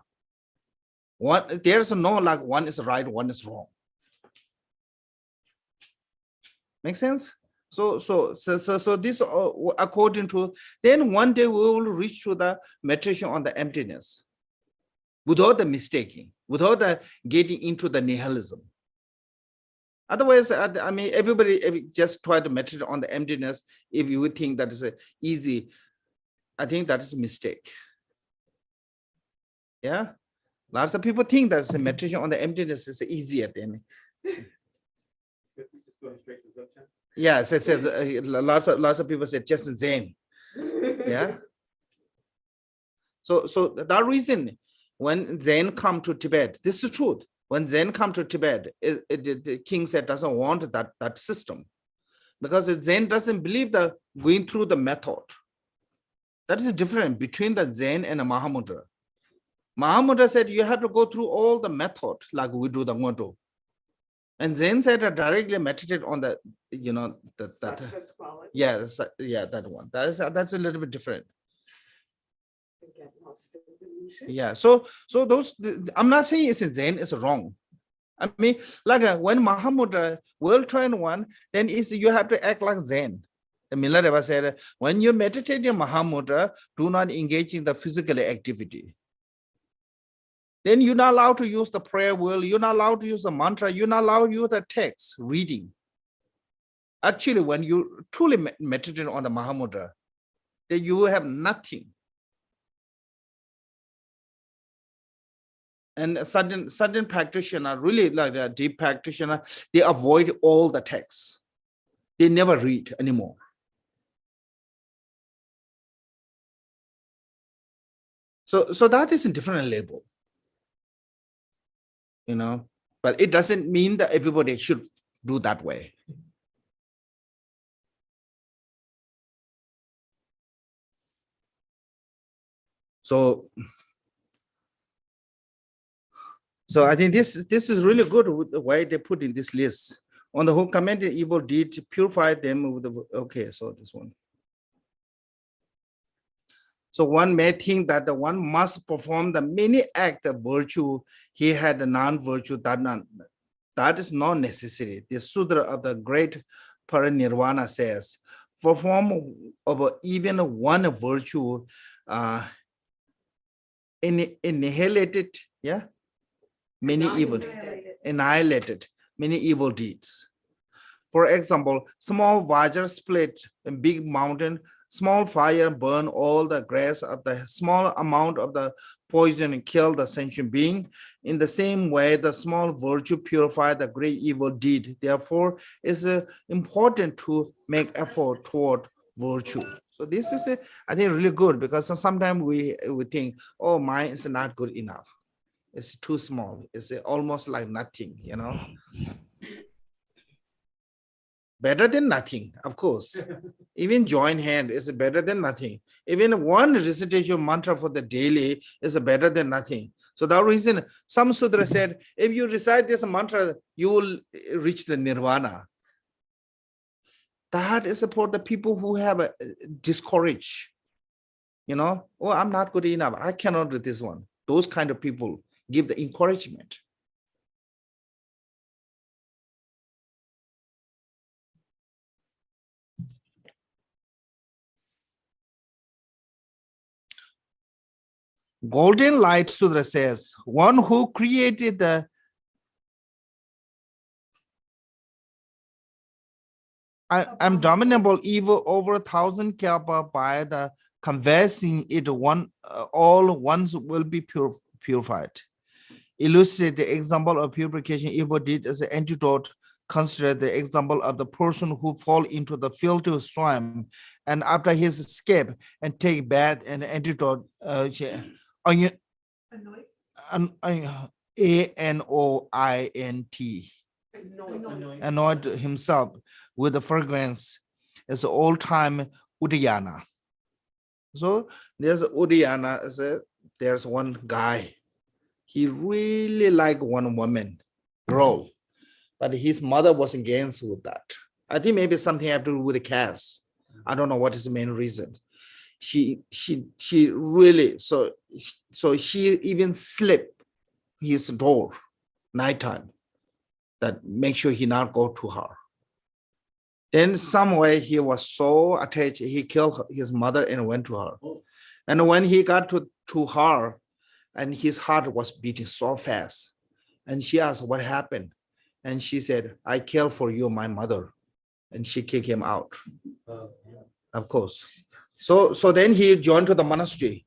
There's no like one is right, one is wrong. Make sense? So this according to, then one day we will reach to the meditation on the emptiness without the mistaking, without the getting into the nihilism. Otherwise, I mean, everybody just try to meditate on the emptiness. If you would think that is easy, I think that is a mistake. Yeah, lots of people think that meditation on the emptiness is easier than. Yeah, lots of people say just Zen. Yeah. So that reason, when Zen come to Tibet, this is truth. When Zen come to Tibet, the king said doesn't want that system, because Zen doesn't believe that going through the method. That is different between the Zen and the Mahamudra. Mahamudra said you have to go through all the method like we do the Ngodo. And Zen said I directly meditate on the, that yeah, that one. That's a little bit different. Yeah, so those, I'm not saying it's Zen is wrong. I mean, like when Mahamudra will train one, then you have to act like Zen. The Milarewa said, when you meditate in Mahamudra, do not engage in the physical activity. Then you're not allowed to use the prayer wheel, you're not allowed to use the mantra, you're not allowed to use the text, reading. Actually, when you truly meditate on the Mahamudra, then you will have nothing. And certain practitioner, really like a deep practitioner, they avoid all the texts. They never read anymore. So that is a different label, but it doesn't mean that everybody should do that way. So I think this is really good with the way they put in this list. On the whole, commended evil deed, purify them with the, okay, so this one. So one may think that the one must perform the many acts of virtue. He had a non-virtue, that is not necessary. The Sutra of the great Parinirvana says, perform of even one virtue annihilated, yeah, many evil, annihilated many evil deeds. For example, small Vajra split a big mountain, small fire burn all the grass of the small amount of the poison and kill the sentient being. In the same way, the small virtue purify the great evil deed. Therefore, it's important to make effort toward virtue. So this is, I think, really good, because sometimes we think, oh, mine is not good enough. It's too small. It's almost like nothing, Better than nothing, of course. Even joint hand is better than nothing. Even one recitation mantra for the daily is better than nothing. So that reason, some sutra said, if you recite this mantra, you will reach the nirvana. That is for the people who have discouraged. Oh, I'm not good enough. I cannot do this one. Those kind of people give the encouragement. Golden Light Sutra says, one who created the undominable evil over 1,000 kalpa by the confessing it, all ones will be purified. Illustrate the example of purification evil deed as an antidote. Consider the example of the person who fall into the filthy stream, and after his escape and take bath and antidote. ANOINT. Anoint himself with the fragrance as an old-time Udayana. So there's Udayana, there's one guy. He really liked one woman, girl, but his mother was against with that. I think maybe something have to do with the caste. I don't know what is the main reason. She really, so she even slipped his door nighttime, that make sure he not go to her. Then some way he was so attached, he killed his mother and went to her. And when he got to her, and his heart was beating so fast, and she asked, what happened? And she said, I killed for you, my mother. And she kicked him out, of course. So then he joined to the monastery.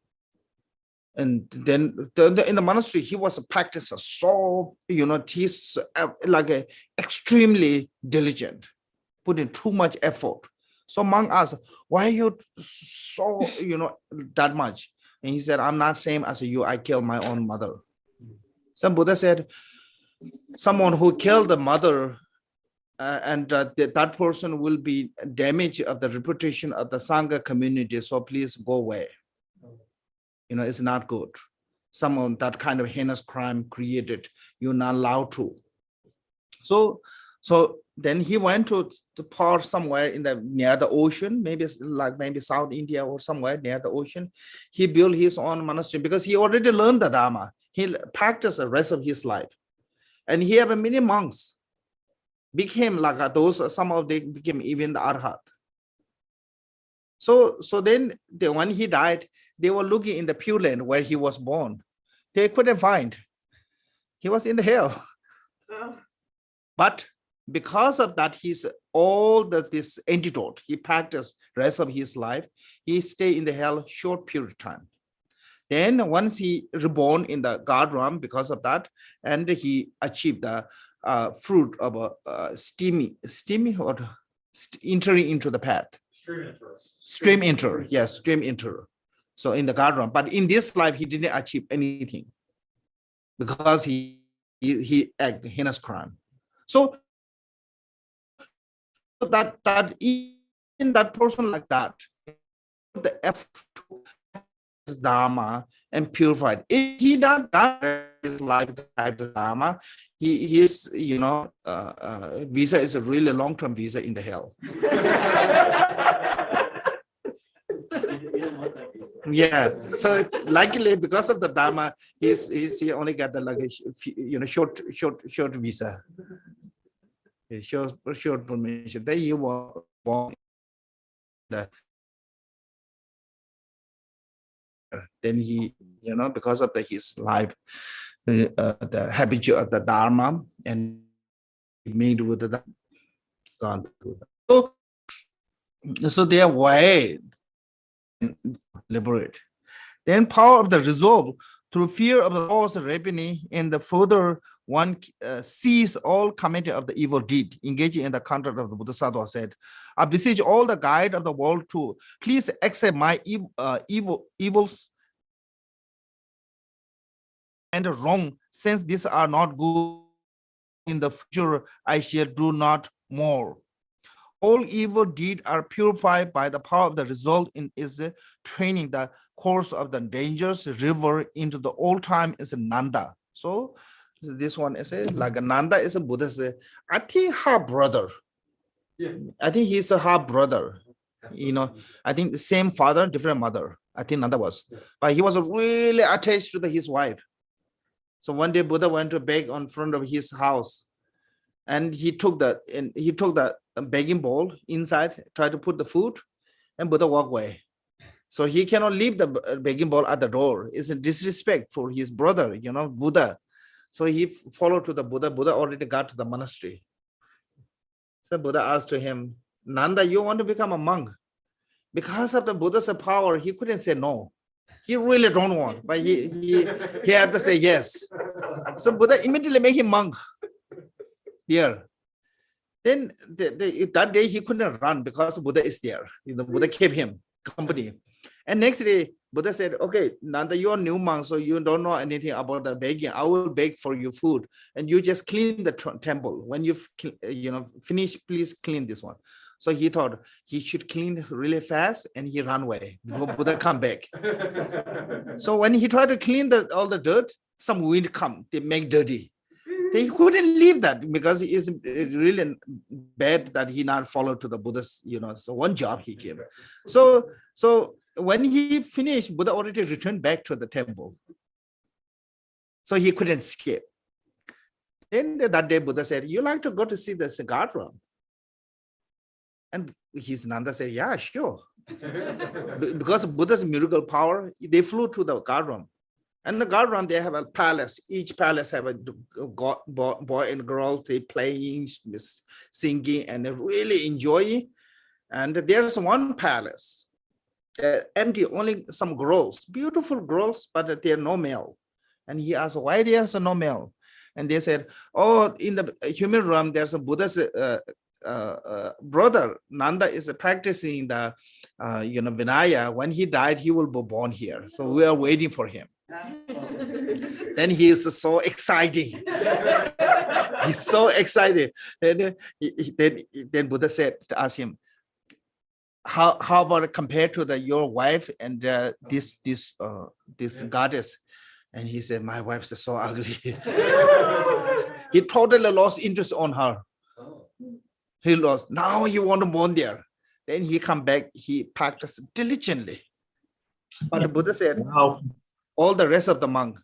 And then in the monastery, he was a practicer, so, he's like a extremely diligent, put in too much effort. So monk asked, why you so, that much? And he said, I'm not same as you, I killed my own mother. Some Buddha said, someone who killed the mother, that person will be damage of the reputation of the Sangha community, so please go away. It's not good. Someone that kind of heinous crime created, you're not allowed to. So then he went to the part somewhere in the near the ocean, maybe South India or somewhere near the ocean. He built his own monastery because he already learned the Dharma. He practiced the rest of his life, and he have many monks became like those. Some of them became even the Arhat. So then when he died, they were looking in the Pure Land where he was born. They couldn't find. He was in the hell. But because of that, he's this antidote. He practiced rest of his life. He stayed in the hell short period of time. Then once he reborn in the God realm because of that, and he achieved the fruit of a steamy or entering into the path. Stream enter, yes, stream enter. So in the God realm, but in this life he didn't achieve anything because he acted heinous crime. So that in that person like that, the effort to Dharma and purified. If he not done his life the Dharma, his visa is a really long-term visa in the hell. Yeah, so luckily because of the Dharma, he only got the short visa, short permission. Then he was born. Then he, because of his life, the habitude of the Dharma, and made with the gone through that. So their way liberate. Then power of the resolve through fear of the laws of rapine, and the further one sees all committee of the evil deed, engaging in the conduct of the Bodhisattva said, I beseech all the guide of the world to please accept my evils and wrong, since these are not good. In the future, I shall do not more. All evil deeds are purified by the power of the result in is training the course of the dangerous river into the old time is Nanda. So this one is like a Nanda is a Buddha. I think half brother. Yeah. I think he's a half brother. I think the same father, different mother. I think Nanda was, but he was really attached to his wife. So one day Buddha went to beg on front of his house, and he took the begging bowl inside, tried to put the food, and Buddha walked away. So he cannot leave the begging bowl at the door. It's a disrespect for his brother, Buddha. So he followed to the Buddha. Buddha already got to the monastery. So Buddha asked to him, Nanda, you want to become a monk? Because of the Buddha's power, he couldn't say no. He really don't want, but he had to say yes. So Buddha immediately made him monk here. Then that day he couldn't run because Buddha is there. Buddha kept him company. And next day, Buddha said, okay, Nanda, you are new monk, so you don't know anything about the begging. I will beg for you food, and you just clean the temple. When you finish, please clean this one. So he thought he should clean really fast, and he ran away. Buddha come back. So when he tried to clean all the dirt, some wind come, they make dirty. He couldn't leave that because it is really bad that he not followed to the Buddha's, so one job he gave. So when he finished, Buddha already returned back to the temple. So he couldn't escape. Then that day Buddha said, you like to go to see the God realm? And his Nanda said, yeah, sure. Because of Buddha's miracle power, they flew to the guard room. And the guard room, they have a palace. Each palace have a boy and girl, they playing, singing, and they really enjoying. And there's one palace, empty, only some girls, beautiful girls, but they're no male. And he asked, why there's no male? And they said, oh, in the human realm, there's a Buddha's brother, Nanda, is practicing the, Vinaya. When he died, he will be born here. So we are waiting for him. Then he is so exciting. He's so excited. Then Buddha said to ask him, how about compared to your wife and this goddess? And he said, my wife is so ugly. He totally lost interest on her. He lost. Now he want to born there. Then he come back. He practiced diligently. But the Buddha said, Wow. all the rest of the monk,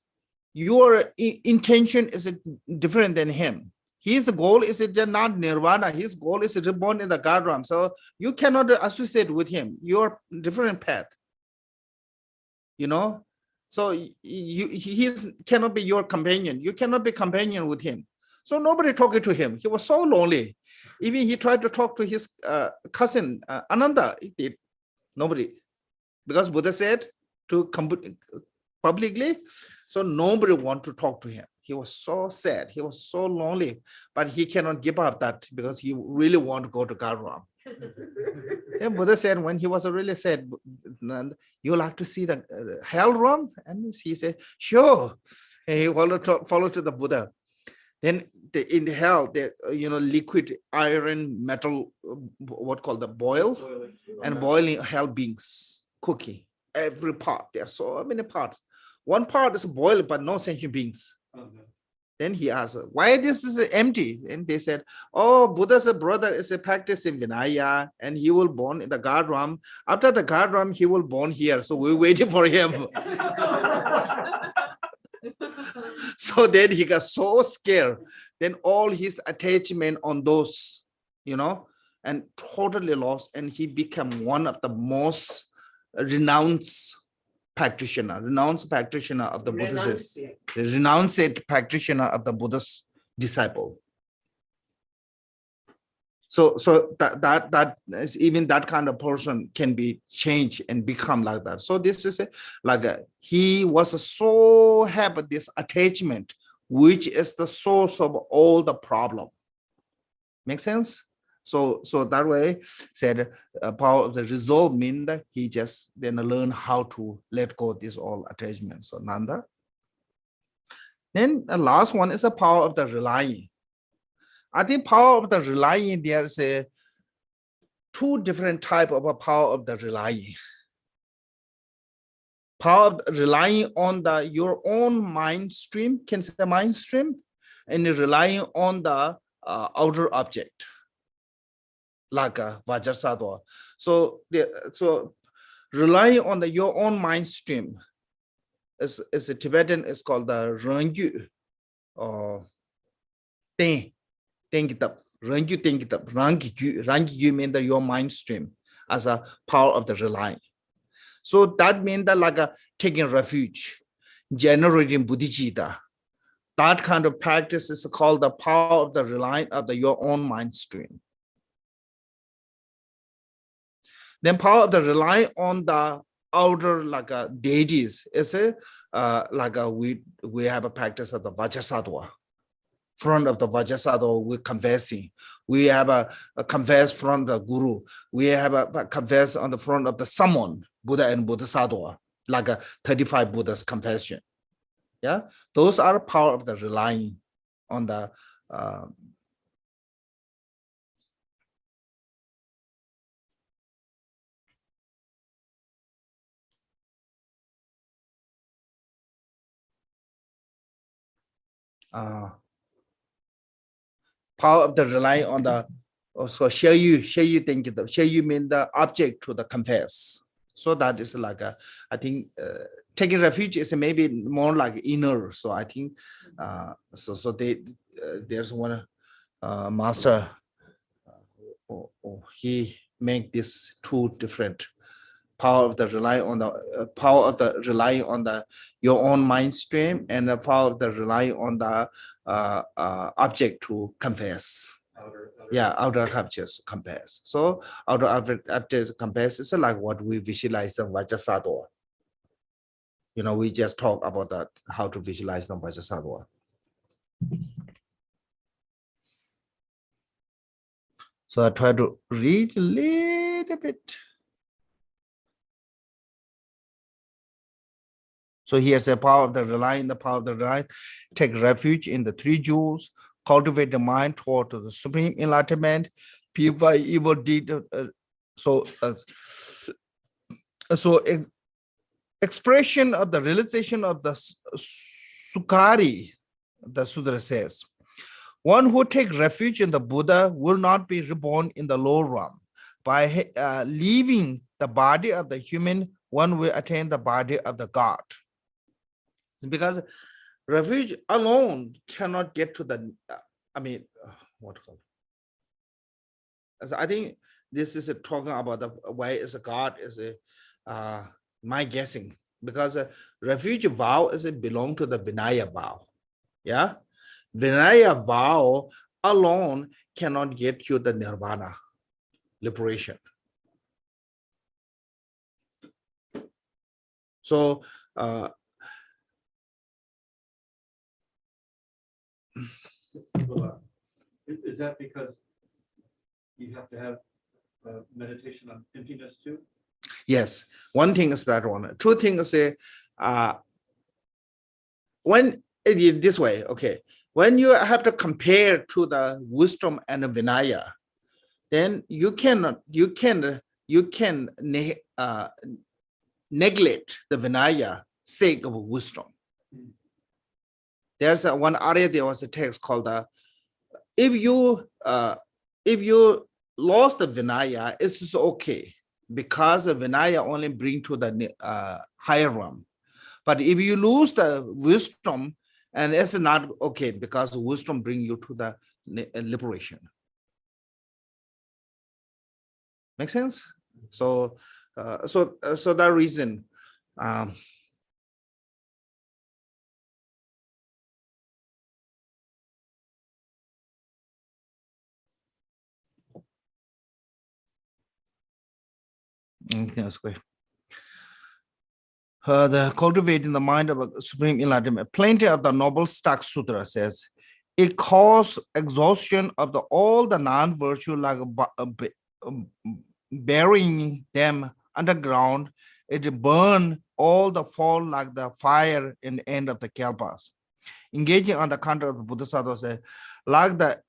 your intention is different than him. His goal is not nirvana. His goal is reborn in the Gadram. So you cannot associate with him. You're different path. So he cannot be your companion. You cannot be companion with him. So nobody talking to him. He was so lonely. Even he tried to talk to his cousin Ananda. Nobody, because Buddha said to come publicly. So nobody want to talk to him. He was so sad. He was so lonely, but he cannot give up that because he really want to go to Gadram. And Buddha said, when he was really sad, you like to see the hell room? And he said, sure. And he followed to the Buddha. Then in the hell, liquid iron metal, what called the boil, and boiling hell beings, cooking. Every part, there are so many parts. One part is boiled, but no sentient beings. Then he asked, why this is empty? And they said, oh, Buddha's brother is a practicing Vinaya, and he will born in the Gadram. After the Gadram, he will born here. So we're waiting for him. So then he got so scared. Then all his attachment on those, and totally lost. And he became one of the most renounced practitioner of the Buddhism, renounced practitioner of the Buddha's disciple. So that is, even that kind of person can be changed and become like that. So this is he was so happy this attachment, which is the source of all the problem. Make sense? So that way said power of the resolve mean that he just then learn how to let go of this all attachment. So Nanda. Then the last one is the power of the relying. I think power of the relying, there's two different type of a power of the relying. Power of relying on your own mind stream, can say the mind stream, and relying on the outer object, like a Vajrasattva. So relying on your own mind stream is a Tibetan is called the Rangyu or Ten. Rangyu means your mind stream as a power of the relying. So that means that taking refuge, generating bodhicitta. That kind of practice is called the power of the relying of your own mind stream. Then power of the relying on the outer deities is we have a practice of the Vajrasattva. Front of the Vajrasattva, we're confessing. We have a confess from the Guru. We have a confess on the front of the Sammon, Buddha and Bodhisattva, 35 Buddha's confession. Yeah, those are power of the relying on the power of the relying on the also share you think it. Share you mean the object to the confess. So that is I think taking refuge is maybe more like inner. So I think there's one master he make this two different power of the rely on the power of the rely on the your own mind stream and the power of the rely on the object to confess. Yeah, outer objects compares. So outer objects compares is like what we visualize in Vajrasattva. You know, we just talk about that, how to visualize the Vajrasattva. So I try to read a little bit. So here's a power of the relying, the power of the rely. Take refuge in the three jewels, cultivate the mind toward the supreme enlightenment, purify evil deed. Expression of the realization of the Sukari, the Sudra says, one who takes refuge in the Buddha will not be reborn in the lower realm. By leaving the body of the human, one will attain the body of the God. Because refuge alone cannot get to the, I think this is talking about the way is a God is a, my guessing, because a refuge vow is belong to the Vinaya vow. Yeah, Vinaya vow alone cannot get you the nirvana, liberation. So is that because you have to have meditation on emptiness too? yes, one thing is that one. Two things is when this way, okay, when you have to compare to the wisdom and the Vinaya, then you can neglect the Vinaya sake of wisdom. There's one area, there was a text called if you lost the Vinaya, it's just okay, because the Vinaya only bring to the higher realm. But if you lose the wisdom, and it's not okay, because wisdom bring you to the liberation. Make sense? So so that reason the cultivating the mind of a supreme enlightenment. Plenty of the Noble Stock Sutra says it causes exhaustion of all the non-virtue, like burying them underground. It burn all the fall like the fire in the end of the kalpas. Engaging on the content of the Bodhisattva says, like the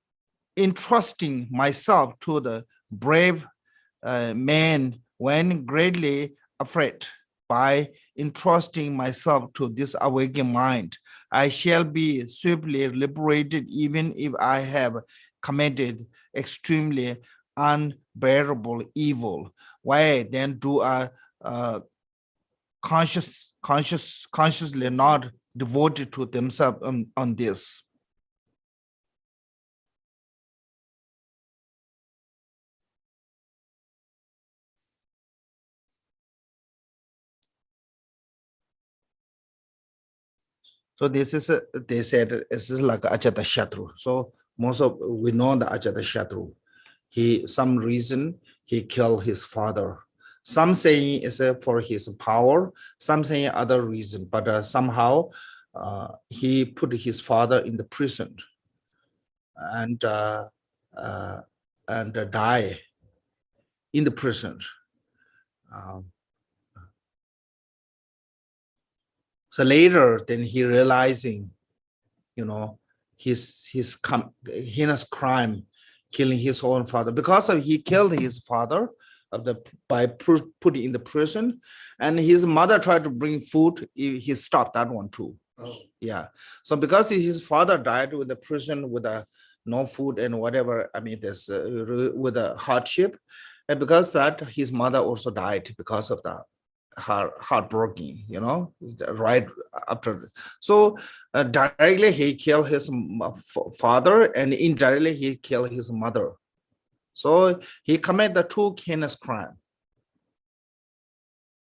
entrusting myself to the brave man when greatly afraid. By entrusting myself to this awakened mind, I shall be swiftly liberated, even if I have committed extremely unbearable evil. Why then do I consciously not devoted to themselves on this? So this is they said this is like Ajata Shatru. So most of we know the Ajata Shatru. Some reason he killed his father. Some saying is for his power. Some saying other reason. But somehow he put his father in the prison and die in the prison. So later, then he realizing, his heinous crime, killing his own father, because he killed his father by putting in the prison, and his mother tried to bring food. He stopped that one too. Oh. Yeah. So because his father died with the prison with no food and whatever, there's with a hardship, and because that his mother also died because of that. Heartbroken, right after. So directly he killed his father, and indirectly he killed his mother. So he committed 2 heinous crimes.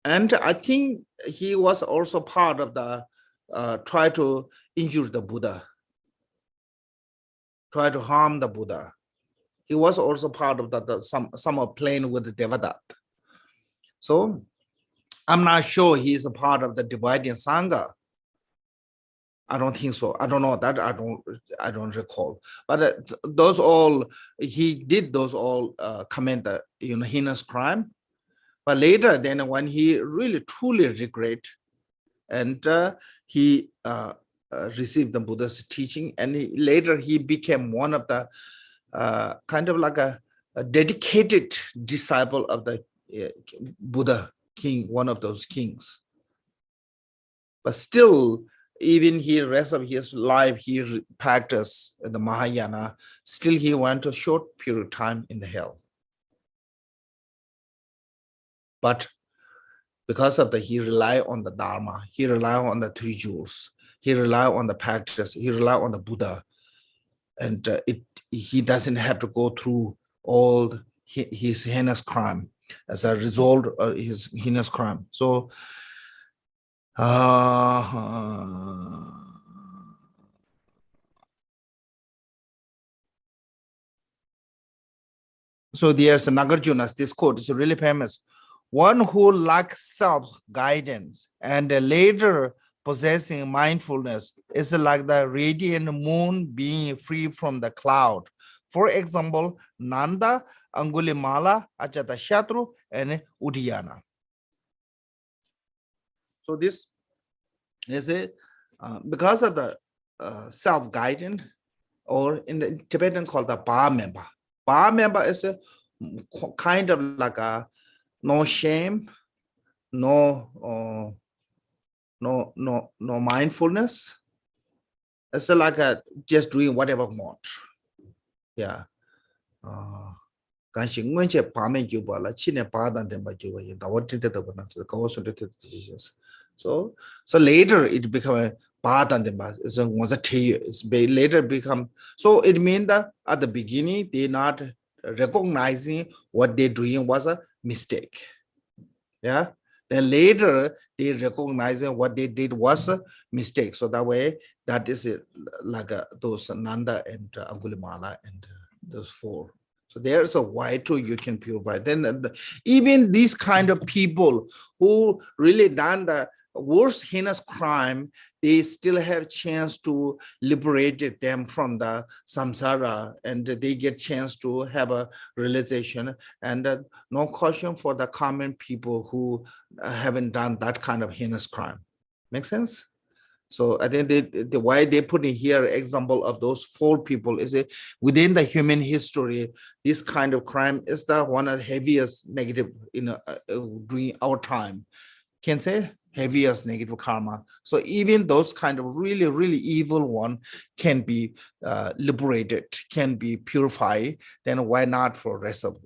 And I think he was also part of the try to injure the Buddha, try to harm the Buddha. He was also part of some of playing with the Devadat. So I'm not sure he is a part of the dividing Sangha. I don't think so. I don't know that. I don't recall. But those all he did those all commit the heinous crime. But later, then when he really truly regret, and he received the Buddha's teaching, and later he became one of the kind of like a dedicated disciple of the Buddha king, one of those kings. But still, even he rest of his life, he practiced the Mahayana. Still, he went a short period of time in the hell. But because of he relied on the Dharma, he relied on the 3 jewels, he relied on the practice, he relied on the Buddha, and he doesn't have to go through all his heinous crime as a result of his heinous crime. So so there's Nagarjuna's, this quote is really famous. One who lacks self-guidance and later possessing mindfulness is like the radiant moon being free from the cloud. For example, Nanda, Angulimala, Ajatashatru, and Udiyana. So this is a because of the self-guidance, or in the Tibetan called the Ba member. Ba member is a kind of like a no shame, no mindfulness. It's like a just doing whatever want. Yeah. So later it become a later become, so it means that at the beginning they not recognizing what they're doing was a mistake. Yeah. Then later they recognizing what they did was a mistake. So that way, that is it, like those Nanda and Angulimala and those 4. So there's a way to you can purify. Then even these kind of people who really done the worst heinous crime, they still have chance to liberate them from the samsara, and they get chance to have a realization, and no caution for the common people who haven't done that kind of heinous crime. Make sense? So I think the why they put in here example of those 4 people is within the human history, this kind of crime is the one of the heaviest negative during our time. Can say heaviest negative karma. So even those kind of really, really evil one can be liberated, can be purified. Then why not for rest of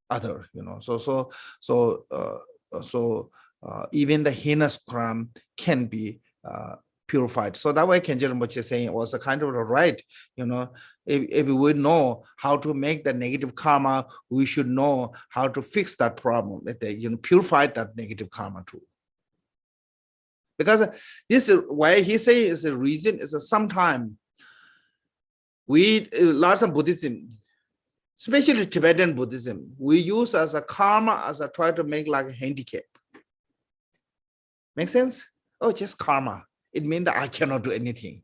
other, So even the heinous crime can be purified. So that way Kenji Rinpoche is saying it was a kind of a right, if we know how to make the negative karma, we should know how to fix that problem, purify that negative karma too. Because this is why he says is a reason is sometimes we lots of Buddhism, especially Tibetan Buddhism, we use as a karma as a try to make like a handicap. Make sense? Oh, just karma. It means that I cannot do anything.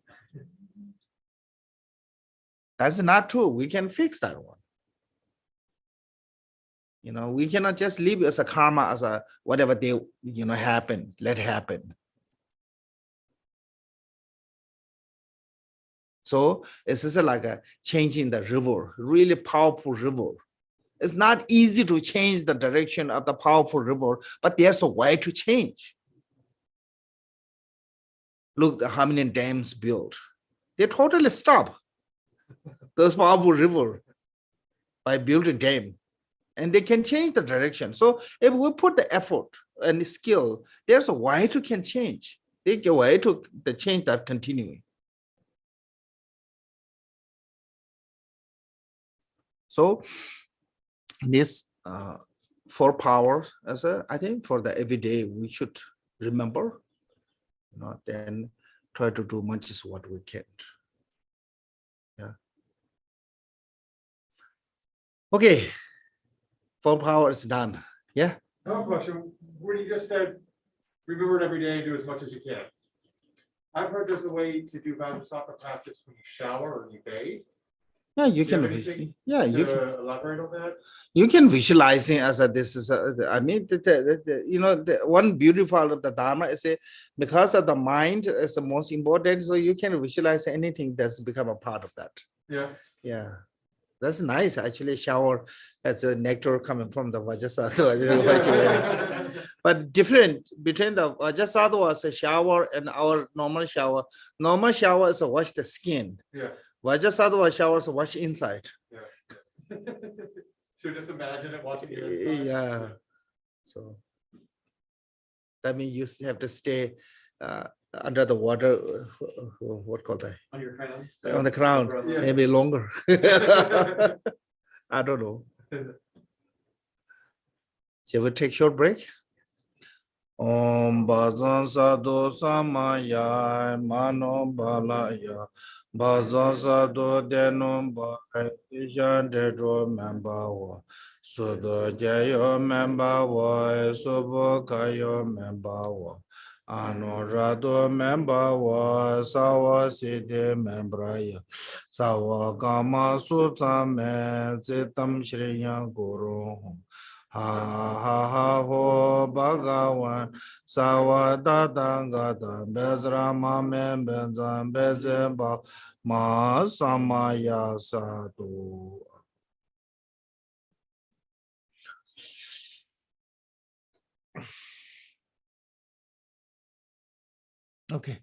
That's not true. We can fix that one. We cannot just leave as a karma as a whatever they happen, let happen. So it's just like a changing the river, really powerful river. It's not easy to change the direction of the powerful river, but there's a way to change. Look how many dams built. They totally stop those powerful river by building dam, and they can change the direction. So if we put the effort and the skill, there's a way to can change. There's a way to the change that continuing. So This four powers, as I think for the everyday we should remember, then try to do much as what we can. Yeah. Okay. Four powers done. Yeah. I have a question. When you just said, remember it every day and do as much as you can. I've heard there's a way to do Vajrasattva practice when you shower or you bathe. Yeah, you Do you have can. anything Yeah, you can. to elaborate on that? You can visualize it as this is. I mean, the one beautiful of the Dharma is because of the mind is the most important. So you can visualize anything that's become a part of that. Yeah. Yeah. That's nice. Actually, shower as a nectar coming from the Vajrasattva. But different between the Vajrasattva as a shower and our normal shower. Normal shower is to wash the skin. Yeah. Vajrasattva showers wash inside. Yeah. So just imagine it watching you inside. Yeah. So that means you have to stay under the water. What called that? On your crown. On the ground, Yeah. maybe longer. I don't know. Shall we take short break? Om Bhazan Sadhu Samaya Mano Balaya Bhazan Sadhu Denum Bhai Ishan Dedro Membawa Sudo Jayo Membawa Subo Kayo Membawa Anuradho Membawa Sawa Siddhi Membraya Sawa Gama Sutame Zitam Shriya Guru Ha ha ha ho Bhagavan Sawadadangada Bezrama Mem Benzam Bezemba Ma Samaya Sadhu. Okay.